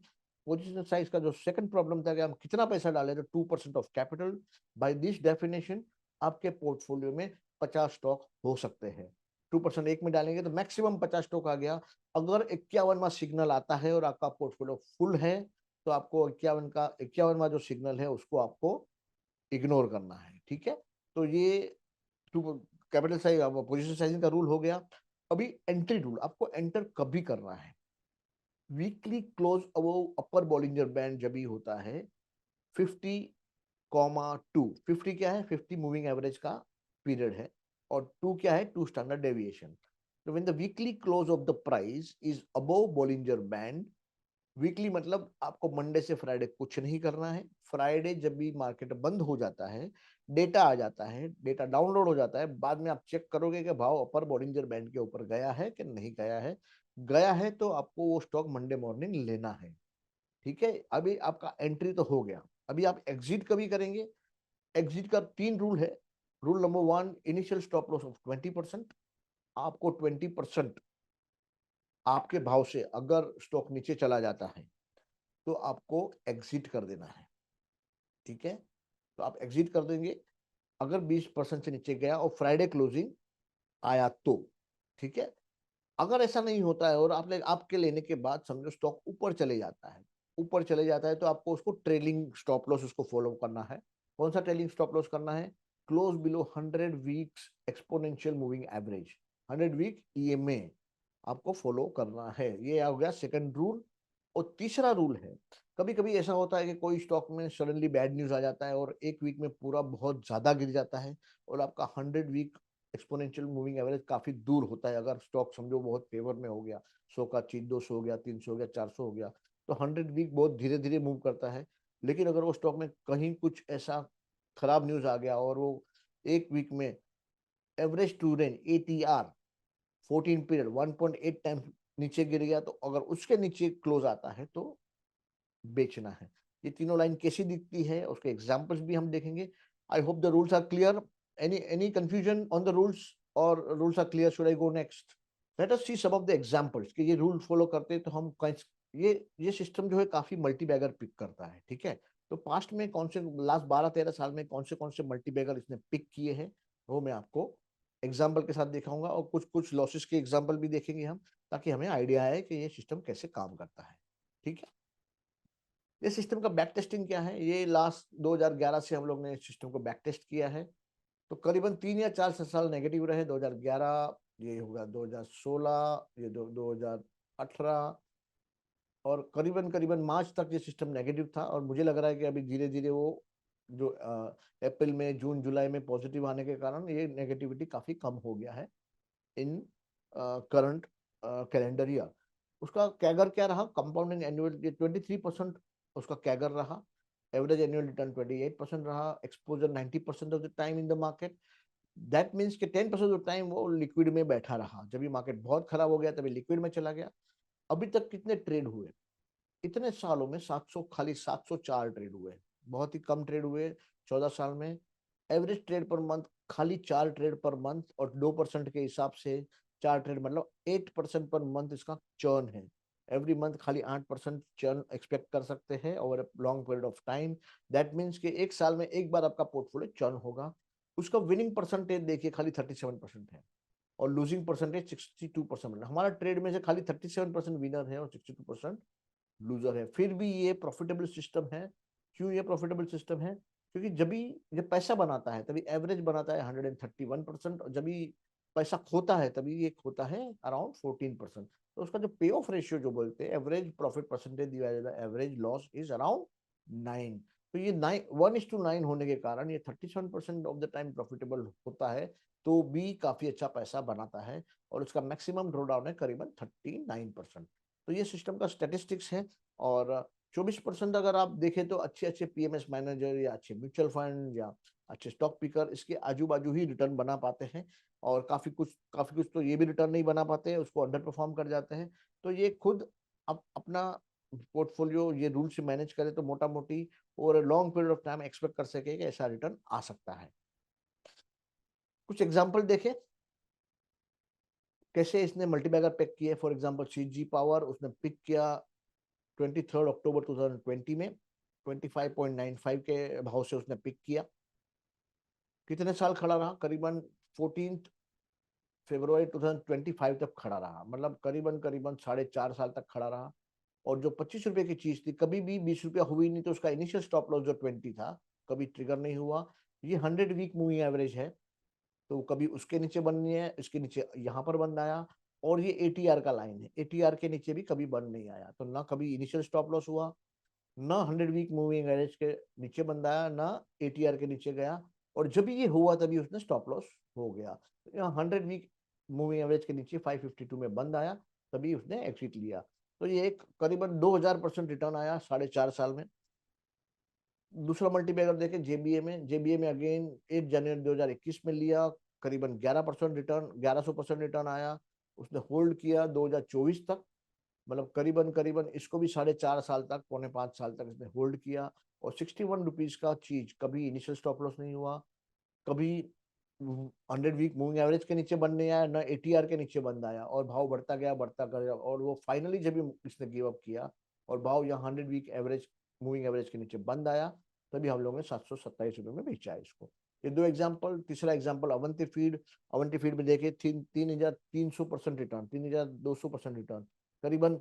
पोजीशन साइज का जो सेकंड प्रॉब्लम था कि हम कितना पैसा डालें, तो 2% of capital. By this definition आपके पोर्टफोलियो में 50 स्टॉक हो सकते हैं। 2% एक में डालेंगे तो मैक्सिमम 50 स्टॉक आ गया। अगर 51वां सिग्नल आता है और आपका पोर्टफोलियो फुल है तो आपको 51वां जो सिग्नल है उसको आपको इग्नोर करना है, ठीक है। तो ये two capital size position sizing का रूल हो गया। अभी एंट्री रूल, आपको एंटर कभी करना है? वीकली क्लोज अपर बॉलिंजर बैंड जब भी होता है 50,2। 50 क्या है? 50 मूविंग एवरेज का पीरियड है, और 2 क्या है? 2 स्टैंडर्ड डेविएशन। तो when the weekly close of the price is above Bollinger band, weekly मतलब आपको मंडे से फ्राइडे कुछ नहीं करना है। फ्राइडे जब भी मार्केट बंद हो जाता है, डेटा आ जाता है, डेटा डाउनलोड हो जाता है, बाद में आप चेक करोगे कि भाव अपर बॉलिंजर बैंड के ऊपर गया है कि नहीं गया है। गया है तो आपको वो स्टॉक मंडे मॉर्निंग लेना है, ठीक है। अभी आपका एंट्री तो हो गया, अभी आप एग्जिट कभी करेंगे? एग्जिट का 3 रूल है। Rule number 1, initial stop loss of 20%। आपको 20% आपके भाव से अगर स्टॉक नीचे चला जाता है तो आपको एग्जिट कर देना है, ठीक है। तो आप एग्जिट कर देंगे अगर 20% से नीचे गया और फ्राइडे क्लोजिंग आया तो, ठीक है। अगर ऐसा नहीं होता है और आपने आपके लेने के बाद समझो स्टॉक ऊपर चले जाता है, ऊपर चले जाता है तो आपको उसको ट्रेलिंग स्टॉप लॉस उसको फॉलो करना है। कौन सा ट्रेलिंग स्टॉप लॉस करना है? Close below 100 weeks exponential moving average, 100 week EMA आपको फॉलो करना है। ये आ गया सेकंड रूल। और तीसरा रूल है, कभी कभी ऐसा होता है कि कोई स्टॉक में सडनली बैड न्यूज आ जाता है और एक वीक में पूरा बहुत ज्यादा गिर जाता है और आपका 100 वीक एक्सपोनेंशियल मूविंग एवरेज काफी दूर होता है। अगर स्टॉक समझो बहुत फेवर में हो गया, 100 का चीज 200 हो गया, 300 हो गया, 400 हो गया, तो 100 वीक बहुत धीरे धीरे मूव करता है। लेकिन अगर वो स्टॉक में कहीं कुछ ऐसा खराब न्यूज आ गया और वो एक वीक में average true range ATR 14 period 1.8 times नीचे गिर गया, तो अगर उसके नीचे क्लोज आता है तो बेचना है। ये तीनों लाइन कैसी दिखती है उसके एग्जांपल्स भी हम देखेंगे। I hope the rules are clear. Any confusion on the rules, और rules are clear? Should I go next? Let us see some of the examples कि ये रूल फॉलो करते तो हम ये सिस्टम जो है काफी मल्टी बैगर पिक करता है, ठीक है। तो पास्ट में कौन से लास्ट 12-13 साल में कौन से मल्टी बैगर इसने पिक किए हैं वो मैं आपको एग्जाम्पल के साथ दिखाऊंगा, और कुछ कुछ लॉसेस के एग्जाम्पल भी देखेंगे हम, ताकि हमें आइडिया आए कि ये सिस्टम कैसे काम करता है, ठीक है। ये सिस्टम का बैक टेस्टिंग क्या है, ये लास्ट 2011 से हम लोग ने सिस्टम को बैक टेस्ट किया है। तो करीबन 3 या 4 साल नेगेटिव रहे। 2011, ये होगा 2016, ये 2018, और करीबन करीबन मार्च तक ये सिस्टम नेगेटिव था। और मुझे लग रहा है कि अभी धीरे धीरे वो जो अप्रैल में, जून जुलाई में पॉजिटिव आने के कारण ये नेगेटिविटी काफी कम हो गया है इन करंट कैलेंडर ईयर। उसका कैगर क्या रहा, कंपाउंडिंग एनुअल 23% उसका कैगर रहा। एवरेज एनुअल रिटर्न 28% रहा। Exposure 90% of the time in the market. That means कि 10% ऑफ टाइम वो लिक्विड में बैठा रहा। जब भी मार्केट बहुत खराब हो गया तभी लिक्विड में चला गया। अभी तक कितने ट्रेड हुए इतने सालों में? 700, खाली 704 ट्रेड हुए। बहुत ही कम ट्रेड हुए 14 साल में। एवरेज ट्रेड पर मंथ खाली 4 ट्रेड पर मंथ, और 2% के हिसाब से 4 ट्रेड मतलब 8% पर मंथ इसका चर्न है। एवरी मंथ खाली 8% चर्न एक्सपेक्ट कर सकते हैं over long period of time. That means कि एक साल में एक बार आपका पोर्टफोलियो चर्न होगा। उसका विनिंग परसेंटेज देखिए खाली 37% है, और लूजिंग परसेंटेज 62%। हमारा ट्रेड में से खाली 37% विनर है और 62% लूजर है। फिर भी ये प्रॉफिटेबल सिस्टम है। क्यों ये प्रॉफिटेबल सिस्टम है? क्योंकि जब भी जब पैसा बनाता है तभी एवरेज बनाता है 131%, और जब भी पैसा खोता है तभी ये खोता है अराउंड 14%। तो उसका जो पे ऑफ रेशियो जो बोलते हैं, average profit percentage divided by average loss, is around 9। तो ये 1:9 होने के कारण ये 37% ऑफ द टाइम प्रॉफिटेबल होता है, तो भी काफी अच्छा पैसा बनाता है। और उसका मैक्सिमम ड्रॉडाउन है करीबन 39%। तो ये सिस्टम का स्टेटिस्टिक्स है। और 24% अगर आप देखें तो अच्छे अच्छे पीएमएस मैनेजर या अच्छे म्यूचुअल फंड या अच्छे स्टॉक पिकर इसके आजू बाजू ही रिटर्न बना पाते हैं। और काफी कुछ तो ये भी रिटर्न नहीं बना पाते हैं, उसको अंडर परफॉर्म कर जाते हैं। तो ये खुद अपना पोर्टफोलियो ये रूल से मैनेज करे तो मोटा मोटी over long period of time expect कर सके कि ऐसा रिटर्न आ सकता है। कुछ एग्जाम्पल देखें कैसे इसने मल्टीबैगर पिक किए। फॉर एग्जाम्पल सीजी पावर उसने पिक किया 23 अक्टूबर 2020 में 25.95 के भाव से उसने पिक किया। कितने साल खड़ा रहा? करीबन 14 फरवरी 2025 तक खड़ा रहा, मतलब करीबन करीबन 4.5 साल तक खड़ा रहा। और जो 25 रुपए की चीज थी कभी भी 20 रुपया हुई नहीं, तो उसका इनिशियल स्टॉप लॉस जो 20 था कभी ट्रिगर नहीं हुआ। ये 100 वीक मूविंग एवरेज है, तो कभी उसके नीचे बननी है, इसके नीचे यहाँ पर बंद आया। और ये एटीआर का लाइन है, एटीआर के नीचे भी कभी बंद नहीं आया, तो ना कभी इनिशियल स्टॉप लॉस हुआ, ना 100 वीक मूविंग एवरेज के नीचे बंद आया, ना एटीआर के नीचे गया। और जब ये हुआ तभी उसने स्टॉप लॉस हो गया। तो यहाँ 100 वीक मूविंग एवरेज के नीचे 552 में बंद आया, तभी उसने एग्जिट लिया। तो ये एक करीबन 2000% रिटर्न आया 4.5 साल में। दूसरा मल्टीबैगर देखें जेबीए में। जेबीए में अगेन 8 जनवरी 2021 में लिया, करीबन 11% रिटर्न, 1100% रिटर्न आया। उसने होल्ड किया 2024 तक, मतलब करीबन करीबन इसको भी 4.5 साल तक, 4.25 साल तक इसने होल्ड किया। और 61 रुपीज का चीज कभी इनिशियल स्टॉप लॉस नहीं हुआ, कभी 100 वीक मूविंग एवरेज के नीचे बंद नहीं आया, ना एटीआर के नीचे बंद आया। और भाव बढ़ता गया, और वो फाइनली जब भी इसने गिव अप किया और भाव यहाँ 100 वीक एवरेज मूविंग एवरेज के नीचे बंद आया, तभी हम लोगों ने 727 रुपये में बेचा है इसको। ये दो एग्जाम्पल। तीसरा example Avanti feed. Avanti feed में देखिए 3,300% रिटर्न, 3,200% रिटर्न, करीबन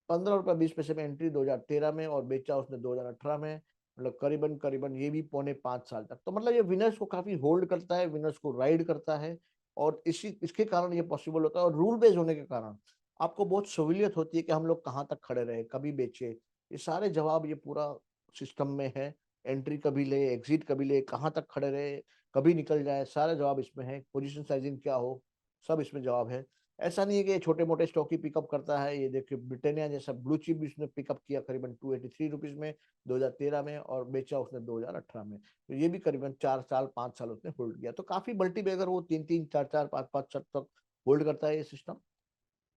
15 रुपया 20 पैसे में एंट्री 2013 में, और बेचा उसने 2018 में। मतलब करीबन करीबन ये भी 4.5 साल तक। तो मतलब ये विनर्स को काफी होल्ड करता है, विनर्स को राइड करता है। और इसके कारण ये पॉसिबल होता है। और रूल बेस्ड होने के कारण आपको बहुत सहूलियत होती है कि हम लोग कहाँ तक खड़े रहे, कभी बेचे, ये सारे जवाब ये पूरा सिस्टम में है। एंट्री कभी ले, एग्जिट कभी ले, कहाँ तक खड़े रहे, कभी निकल जाए, सारे जवाब इसमें है। पोजीशन साइजिंग क्या हो, सब इसमें जवाब है। ऐसा नहीं है कि छोटे मोटे स्टॉक ही पिकअप करता है। ये देखिए ब्रिटानिया जैसा ब्लू चिप भी उसने पिकअप किया करीबन 283 रुपीज में 2013 में, और बेचा उसने 2018 में। तो ये भी करीबन 4 साल 5 साल उसने होल्ड किया। तो काफी मल्टी बैगर वो 3-3 4-4 5-5 साल तक होल्ड करता है ये सिस्टम।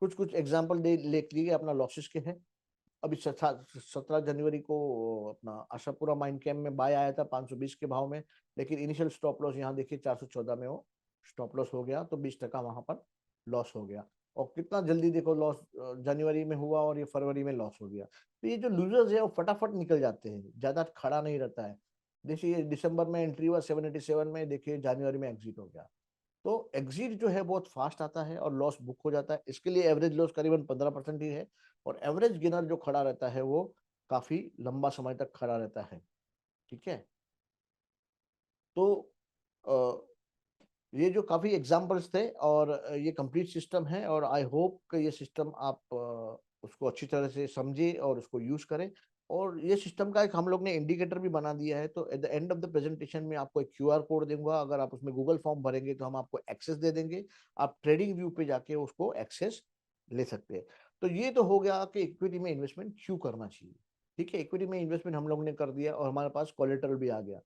कुछ कुछ एग्जाम्पल दे ले लिए अपना लॉसेस के हैं। अभी 17 जनवरी को अपना आशापुरा माइन कैम्प में बाय आया था 520 के भाव में, लेकिन इनिशियल स्टॉप लॉस यहाँ देखिए 414 में वो स्टॉप लॉस हो गया, तो 20% वहां पर लॉस हो गया। और कितना जल्दी देखो लॉस जनवरी में हुआ और ये फरवरी में लॉस हो गया। तो ये जो लूजर्स है वो फटाफट निकल जाते हैं, ज्यादा खड़ा नहीं रहता है। देखिए दिसंबर में एंट्री हुआ 787 में, देखिए जनवरी में एग्जिट हो गया। तो एग्जिट जो है बहुत फास्ट आता है और लॉस बुक हो जाता है। इसके लिए एवरेज लॉस करीबन 15% ही है। और एवरेज गेनर जो खड़ा रहता है वो काफी लंबा समय तक खड़ा रहता है। ठीक है, तो ये जो काफी एग्जांपल्स थे और ये कंप्लीट सिस्टम है, और आई होप कि ये सिस्टम आप उसको अच्छी तरह से समझे और उसको यूज करें। और ये सिस्टम का एक हम लोग ने इंडिकेटर भी बना दिया है, तो at the end of the presentation में आपको एक क्यूआर कोड दूंगा, अगर आप उसमें गूगल फॉर्म भरेंगे तो हम आपको एक्सेस दे देंगे, आप ट्रेडिंग व्यू पे जाके उसको एक्सेस ले सकते हैं। तो ये तो हो गया कि इक्विटी में इन्वेस्टमेंट क्यों करना चाहिए। ठीक है, इक्विटी में इन्वेस्टमेंट हम लोग ने कर दिया और हमारे पास कोलेटरल भी आ गया।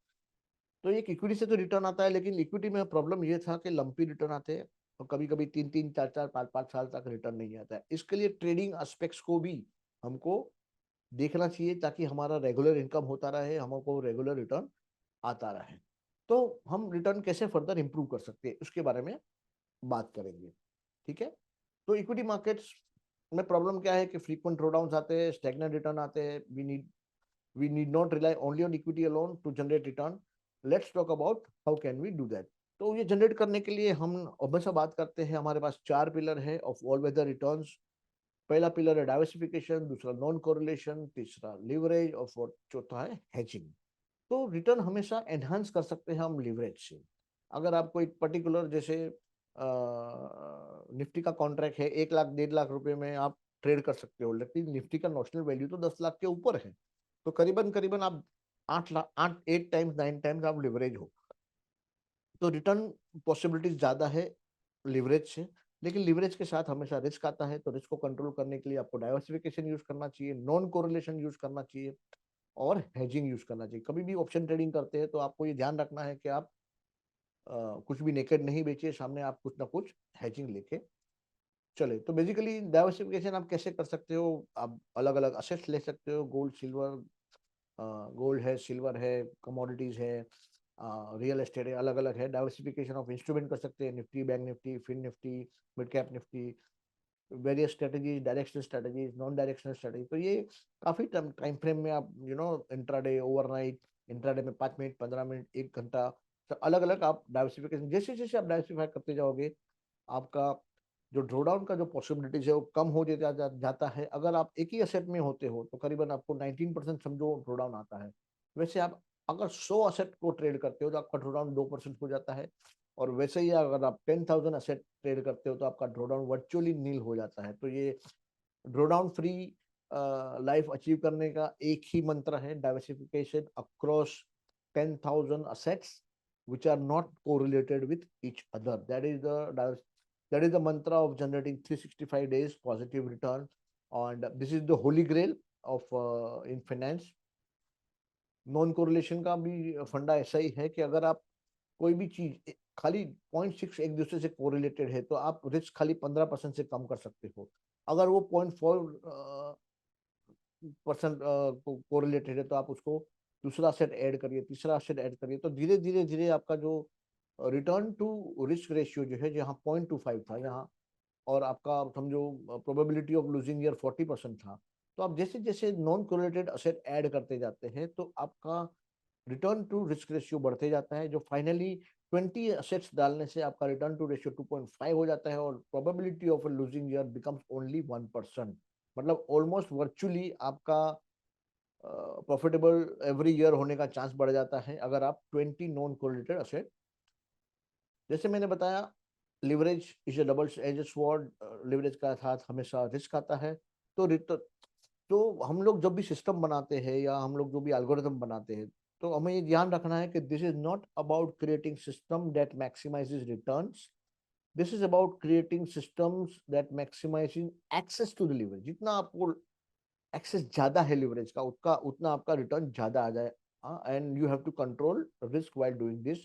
तो एक इक्विटी से तो रिटर्न आता है, लेकिन इक्विटी में प्रॉब्लम ये था कि लंपी रिटर्न आते हैं, और कभी कभी 3-3, 4-4, 5-5 साल तक रिटर्न नहीं आता है। इसके लिए ट्रेडिंग एस्पेक्ट्स को भी हमको देखना चाहिए, ताकि हमारा रेगुलर इनकम होता रहे, हमको रेगुलर रिटर्न आता रहे। तो हम रिटर्न कैसे फर्दर इंप्रूव कर सकते हैं उसके बारे में बात करेंगे। ठीक है, तो इक्विटी मार्केट्स में प्रॉब्लम क्या है कि फ्रीक्वेंट ड्रॉडाउन आते हैं, स्टैग्नेंट रिटर्न आते हैं। we need not rely only on equity alone to generate return. Let's talk about how can we do that. तो ये जनरेट करने के लिए हम हमेशा बात करते हैं, हमारे पास 4 पिलर है ऑफ ऑल वेदर रिटर्न्स। पहला पिलर है डाइवर्सिफिकेशन, दूसरा नॉन कोरिलेशन, तीसरा लिवरेज, और चौथा है हेजिंग। तो रिटर्न हमेशा एनहांस कर सकते हैं हम लिवरेज से। अगर आप कोई पर्टिकुलर जैसे निफ्टी का कॉन्ट्रैक्ट है, 1 लाख 1.5 लाख रुपए में आप ट्रेड कर सकते हो, लेकिन निफ्टी का नॉशनल वैल्यू तो 10 लाख के ऊपर है। तो करीबन करीबन आप 8 लाख, 8 टाइम्स 9 टाइम्स आप लिवरेज हो। तो रिटर्न पॉसिबिलिटीज ज्यादा है लिवरेज से। लेकिन लिवरेज के साथ हमेशा रिस्क आता है, तो रिस्क को कंट्रोल करने के लिए आपको डाइवर्सिफिकेशन यूज करना चाहिए, नॉन कोरिलेशन यूज करना चाहिए, और हेजिंग यूज करना चाहिए। कभी भी ऑप्शन ट्रेडिंग करते हैं तो आपको ये ध्यान रखना है कि आप कुछ भी नेकेड नहीं बेचिए, सामने आप कुछ ना कुछ हेजिंग लेके चले। तो बेसिकली डाइवर्सिफिकेशन आप कैसे कर सकते हो, आप अलग अलग असेट्स ले सकते हो, गोल्ड सिल्वर, गोल्ड है, सिल्वर है, कमोडिटीज है, रियल एस्टेट है, अलग अलग है। डाइवर्सिफिकेशन ऑफ इंस्ट्रूमेंट कर सकते हैं, Nifty, bank Nifty, fin Nifty, mid cap Nifty, various strategies, directional strategies, non directional strategy. तो ये काफी टाइम फ्रेम में आप इंट्राडे, ओवरनाइट, इंट्राडे में 5 मिनट, 15 मिनट, 1 घंटा, तो अलग अलग आप डाइवर्सिफिकेशन, जैसे जैसे आप डाइवर्सिफाई करते जाओगे, आपका जो ड्रॉडाउन का जो पॉसिबिलिटीज है वो कम हो जाता है। अगर आप एक ही असेट में होते हो तो करीबन आपको 19% समझो ड्रॉडाउन आता है। वैसे आप अगर 100 असेट को ट्रेड करते हो तो आपका ड्रॉडाउन 2% हो जाता है। और वैसे ही अगर आप 10,000 असेट ट्रेड करते हो तो आपका ड्रॉडाउन वर्चुअली नील हो जाता है। तो ये ड्रॉडाउन फ्री लाइफ अचीव करने का एक ही मंत्र है, diversification across 10,000 assets which are not correlated with each other. That is the mantra of generating 365 days positive return, and this is the holy grail of in finance. Non correlation का भी फंडा ऐसा ही है कि अगर आप कोई भी चीज खाली 0.6 एक दूसरे से कोरिलेटेड है तो आप रिस्क खाली 15% से कम कर सकते हो। अगर वो 0.4% कोरिलेटेड है तो आप उसको दूसरा सेट ऐड करिए, तीसरा सेट ऐड करिए, तो धीरे धीरे धीरे आपका जो रिटर्न टू रिस्क रेशियो जो है, जहाँ 0.25 था यहाँ, और आपका समझो प्रोबेबिलिटी ऑफ लूजिंग ईयर 40% था, तो आप जैसे जैसे नॉन कोरिलेटेड असेट ऐड करते जाते हैं तो आपका रिटर्न टू रिस्क रेशियो बढ़ते जाता है, जो फाइनली 20 असेट्स डालने से आपका रिटर्न टू रेशियो 2.5 हो जाता है, और probability of losing year becomes only 1%। मतलब ऑलमोस्ट वर्चुअली आपका प्रॉफिटेबल एवरी ईयर होने का चांस बढ़ जाता है अगर आप 20 नॉन कोरिलेटेड असेट। जैसे मैंने बताया, leverage is a double edge sword, leverage का साथ हमेशा रिस्क आता है। तो तो हम लोग जब भी सिस्टम बनाते हैं या हम लोग जो भी एल्गोरिथम बनाते हैं, तो हमें ये ध्यान रखना है कि this is not about creating system that maximises returns, this is about creating systems that maximising access to the leverage. जितना आपको एक्सेस ज्यादा है लिवरेज का, उतना उतना आपका रिटर्न ज्यादा आ जाए। And you have to control risk while doing this.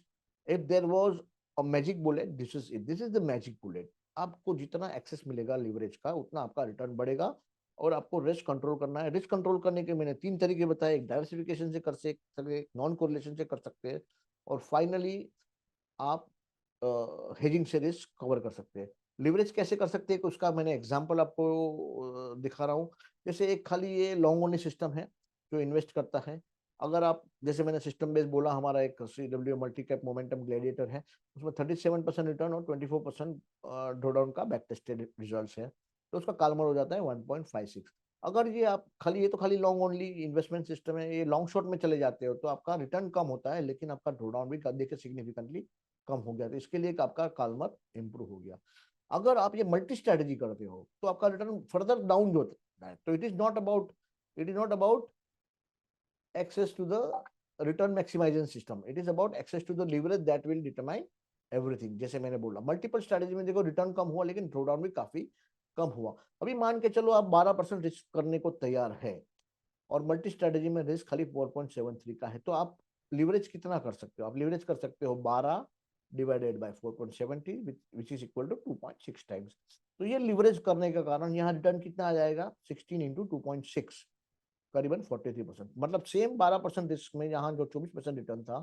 If there was a magic bullet, this is it, this is the magic bullet. आपको जितना एक्सेस मिलेगा लिवरेज का, उतना आपका रिटर्न बढ़ेगा। और आपको रिस्क कंट्रोल करना है। रिस्क कंट्रोल करने के मैंने 3 तरीके बताए, एक डाइवर्सिफिकेशन से कर सकते, नॉन कोरिलेशन से कर सकते हैं, और फाइनली आप हेजिंग से रिस्क कवर कर सकते हैं। लिवरेज कैसे कर सकते हैं, उसका मैंने एग्जांपल आपको दिखा रहा हूँ। जैसे एक खाली ये लॉन्ग ओनली सिस्टम है जो इन्वेस्ट करता है। अगर आप, जैसे मैंने सिस्टम बेस बोला, हमारा एक CW multi cap momentum gladiator है, उसमें 37% रिटर्न और 24% ड्रॉडाउन का बैक टेस्टेड रिजल्ट है, तो उसका कालमर हो जाता है 1.56। अगर ये आप खाली, ये तो खाली लॉन्ग ओनली इन्वेस्टमेंट सिस्टम है, ये लॉन्ग शॉर्ट में चले जाते हो तो आपका रिटर्न कम होता है, लेकिन आपका ड्रॉ डाउन भी देखिए सिग्निफिकेंटली कम हो गया। तो इसके लिए आपका कालमर इंप्रूव हो गया। अगर आप ये मल्टी स्ट्रेटेजी करते हो तो आपका रिटर्न फर्दर डाउन जो होता है। तो it is not about access to the return maximization system, it is about access to the leverage that will determine everything। जैसे मैंने बोला मल्टीपल स्ट्रेटेजी में देखो रिटर्न कम हुआ लेकिन ड्रॉ डाउन भी काफी कम हुआ। अभी मान के चलो आप 12% रिस्क करने को तैयार है और मल्टी स्ट्रेटेजी में रिस्क खाली 4.73 का है, तो आप लिवरेज कितना कर सकते हो? आप लिवरेज कर सकते हो 12 divided by 4.70 which is equal to 2.6 times. तो ये लिवरेज करने का कारण यहाँ रिटर्न कितना आ जाएगा? 16 इंटू 2.6, करीबन 43%। मतलब सेम 12% रिस्क में यहाँ जो 24% रिटर्न था,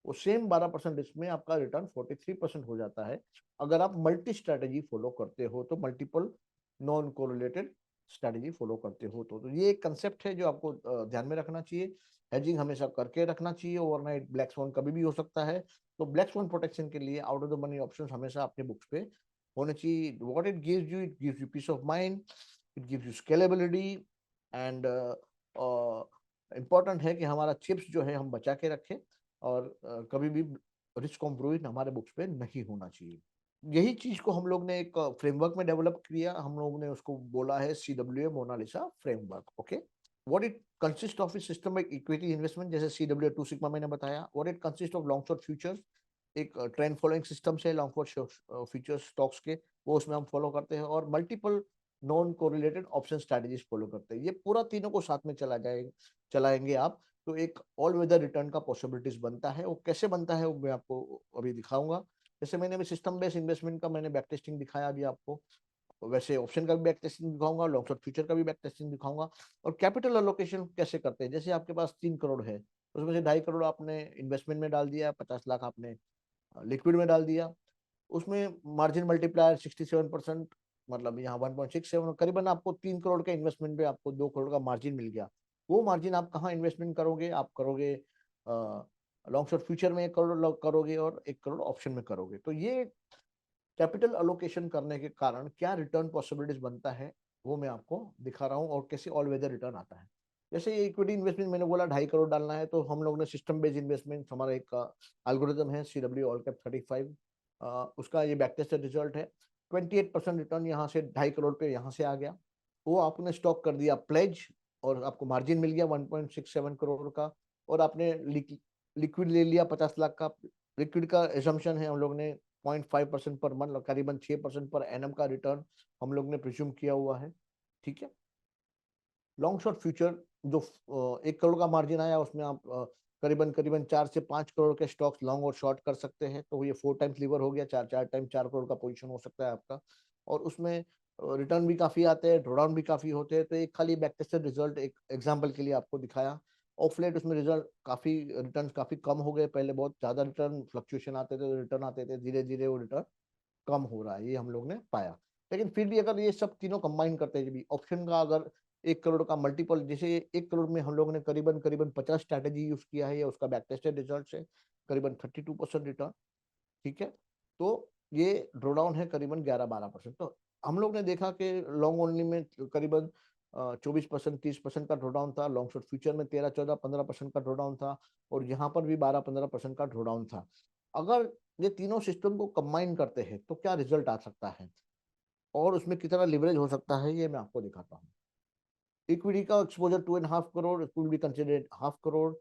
वो सेम 12% रिस्क में आपका रिटर्न 43% हो जाता है अगर आप मल्टी स्ट्रेटेजी फॉलो करते हो, तो multiple non correlated strategy follow करते हो। तो ये एक कंसेप्ट है जो आपको ध्यान में रखना चाहिए। हेजिंग हमेशा करके रखना चाहिए, ओवरनाइट ब्लैक स्वॉन कभी भी हो सकता है। तो ब्लैक स्वॉन प्रोटेक्शन के लिए out of the money options हमेशा अपने बुक्स पे होने चाहिए। What it gives you peace of mind, it gives you scalability and important है कि हमारा चिप्स जो है हम बचा के रखें और कभी भी रिस्क कॉम्प्रोमाइज हमारे बुक्स पे नहीं होना चाहिए। यही चीज को हम लोग ने एक फ्रेमवर्क में डेवलप किया, हम लोग ने उसको बोला है CWA Mona Lisa framework. Okay, what it consist of is systematic equity investment, जैसे CWA 2 सिग्मा मैंने बताया। What it consist of long short futures, एक ट्रेंड फॉलोइंग सिस्टम से लॉन्ग शॉर्ट फ्यूचर्स स्टॉक्स के, वो उसमें हम फॉलो करते हैं। और multiple non correlated option strategies follow करते हैं। ये पूरा तीनों को साथ में चलाएंगे आप, तो एक ऑल वेदर रिटर्न का पॉसिबिलिटीज बनता है। वो कैसे बनता है वो मैं आपको अभी दिखाऊंगा। जैसे मैंने अभी सिस्टम बेस्ड इन्वेस्टमेंट का मैंने बैक टेस्टिंग दिखाया अभी आपको, वैसे ऑप्शन का भी बैक टेस्टिंग दिखाऊंगा, लॉन्ग शॉर्ट फ्यूचर का भी बैक टेस्टिंग दिखाऊंगा। और कैपिटल एलोकेशन कैसे करते हैं, जैसे आपके पास 3 करोड़ है, उसमें से 2.5 करोड़ आपने इन्वेस्टमेंट में डाल दिया, 50 लाख आपने लिक्विड में डाल दिया। उसमें मार्जिन मल्टीप्लायर 67%, मतलब यहाँ 1.67, करीबन आपको 3 करोड़ के इन्वेस्टमेंट पे आपको 2 करोड़ का मार्जिन मिल गया। वो मार्जिन आप कहाँ इन्वेस्टमेंट करोगे? आप करोगे लॉन्ग शॉर्ट फ्यूचर में 1 करोड़ करोगे और 1 करोड़ ऑप्शन में करोगे। तो ये कैपिटल अलोकेशन करने के कारण क्या रिटर्न पॉसिबिलिटीज बनता है वो मैं आपको दिखा रहा हूँ, और कैसे ऑल वेदर रिटर्न आता है। जैसे ये इक्विटी इन्वेस्टमेंट मैंने बोला 2.5 करोड़ डालना है, तो हम लोग ने सिस्टम बेस्ड इन्वेस्टमेंट, हमारा एक एल्गोरिथम है CW ऑल कैप 35, उसका ये बैक टेस्टेड रिजल्ट है। 28% रिटर्न यहाँ से 2.5 करोड़ पे यहाँ से आ गया। वो आपने स्टॉक कर दिया प्लेज, और आपको मार्जिन मिल गया 1.67 करोड़ का। और आपने लिक्विड ले लिया 50 लाख का। लिक्विड का एजम्पशन है हम लोग ने 0.5% पर मंथ, करीबन 6% पर एनएम का रिटर्न हम लोग ने प्रिज्यूम किया हुआ है। ठीक है। लॉन्ग शॉर्ट फ्यूचर जो 1 करोड़ का मार्जिन आया, उसमें आप करीबन करीबन 4 से 5 करोड़ के स्टॉक्स लॉन्ग और शॉर्ट कर सकते हैं। तो ये 4 टाइम्स लीवर हो गया, 4 टाइम 4 करोड़ का पोजीशन हो सकता है आपका। और उसमें रिटर्न भी काफी आते हैं, ड्रॉडाउन भी काफी होते हैं। तो एक खाली बैक टेस्टेड रिजल्ट एक एग्जांपल के लिए आपको दिखाया। ऑफ लेट उसमें रिजल्ट काफी, रिटर्न काफी कम हो गए। पहले बहुत ज्यादा रिटर्न फ्लक्चुएशन आते थे, रिटर्न आते थे, धीरे धीरे वो रिटर्न कम हो रहा है, ये हम लोग ने पाया। लेकिन फिर भी अगर ये सब तीनों कंबाइन करते हैं, भी ऑप्शन का अगर 1 करोड़ का मल्टीपल, जैसे 1 करोड़ में हम लोग ने करीबन करीबन 50 स्ट्रैटेजी यूज किया है, या उसका बैक टेस्टेड रिजल्ट है करीबन 32% रिटर्न। ठीक है। तो ये ड्रॉडाउन है करीबन 11-12%। तो हम लोग ने देखा कि लॉन्ग ओनली में करीबन 24% 30% का ड्रॉडाउन था, लॉन्ग शॉर्ट फ्यूचर में 13-14-15% का ड्रॉडाउन था, और यहाँ पर भी 12-15% का ड्रॉडाउन था। अगर ये तीनों सिस्टम को कंबाइन करते हैं तो क्या रिजल्ट आ सकता है, और उसमें कितना लिवरेज हो सकता है, ये मैं आपको दिखाता हूँ। इक्विटी का exposure 2.5 crore, it will be considered 0.5 crore,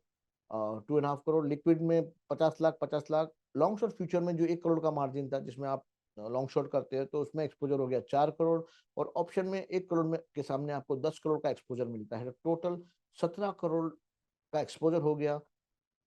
2.5 crore. Liquid में 50 lakh 50 lakh. Long short future में जो 1 करोड़ का मार्जिन था, जिसमें आप लॉन्ग शॉर्ट करते हैं, तो उसमें एक्सपोजर हो गया 4 करोड़। और ऑप्शन में 1 करोड़ में के सामने आपको 10 करोड़ का एक्सपोजर मिलता है, तो टोटल 17 करोड़ का एक्सपोजर हो गया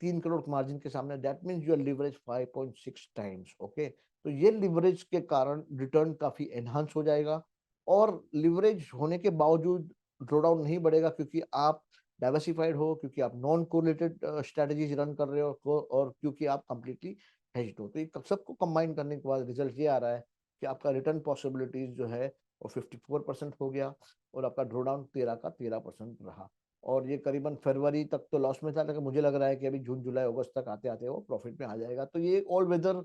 3 करोड़ मार्जिन के सामने। That means your leverage 5.6 times. Okay, तो ये लिवरेज के कारण रिटर्न काफी एनहांस हो जाएगा। और लिवरेज होने के बावजूद ड्रॉडाउन नहीं बढ़ेगा, क्योंकि आप डाइवर्सिफाइड हो, क्योंकि आप नॉन कोरिलेटेड स्ट्रेटजीज रन कर रहे हो, और क्योंकि आप कंप्लीटली हेज्ड हो। तो ये सबको कंबाइन करने के बाद रिजल्ट ये आ रहा है कि आपका रिटर्न पॉसिबिलिटीज जो है वो 54% हो गया, और आपका ड्रॉडाउन 13% रहा। और ये करीबन फरवरी तक तो लॉस में था, लेकिन मुझे लग रहा है कि अभी जून जुलाई अगस्त तक आते आते वो प्रॉफिट में आ जाएगा। तो ये ऑल वेदर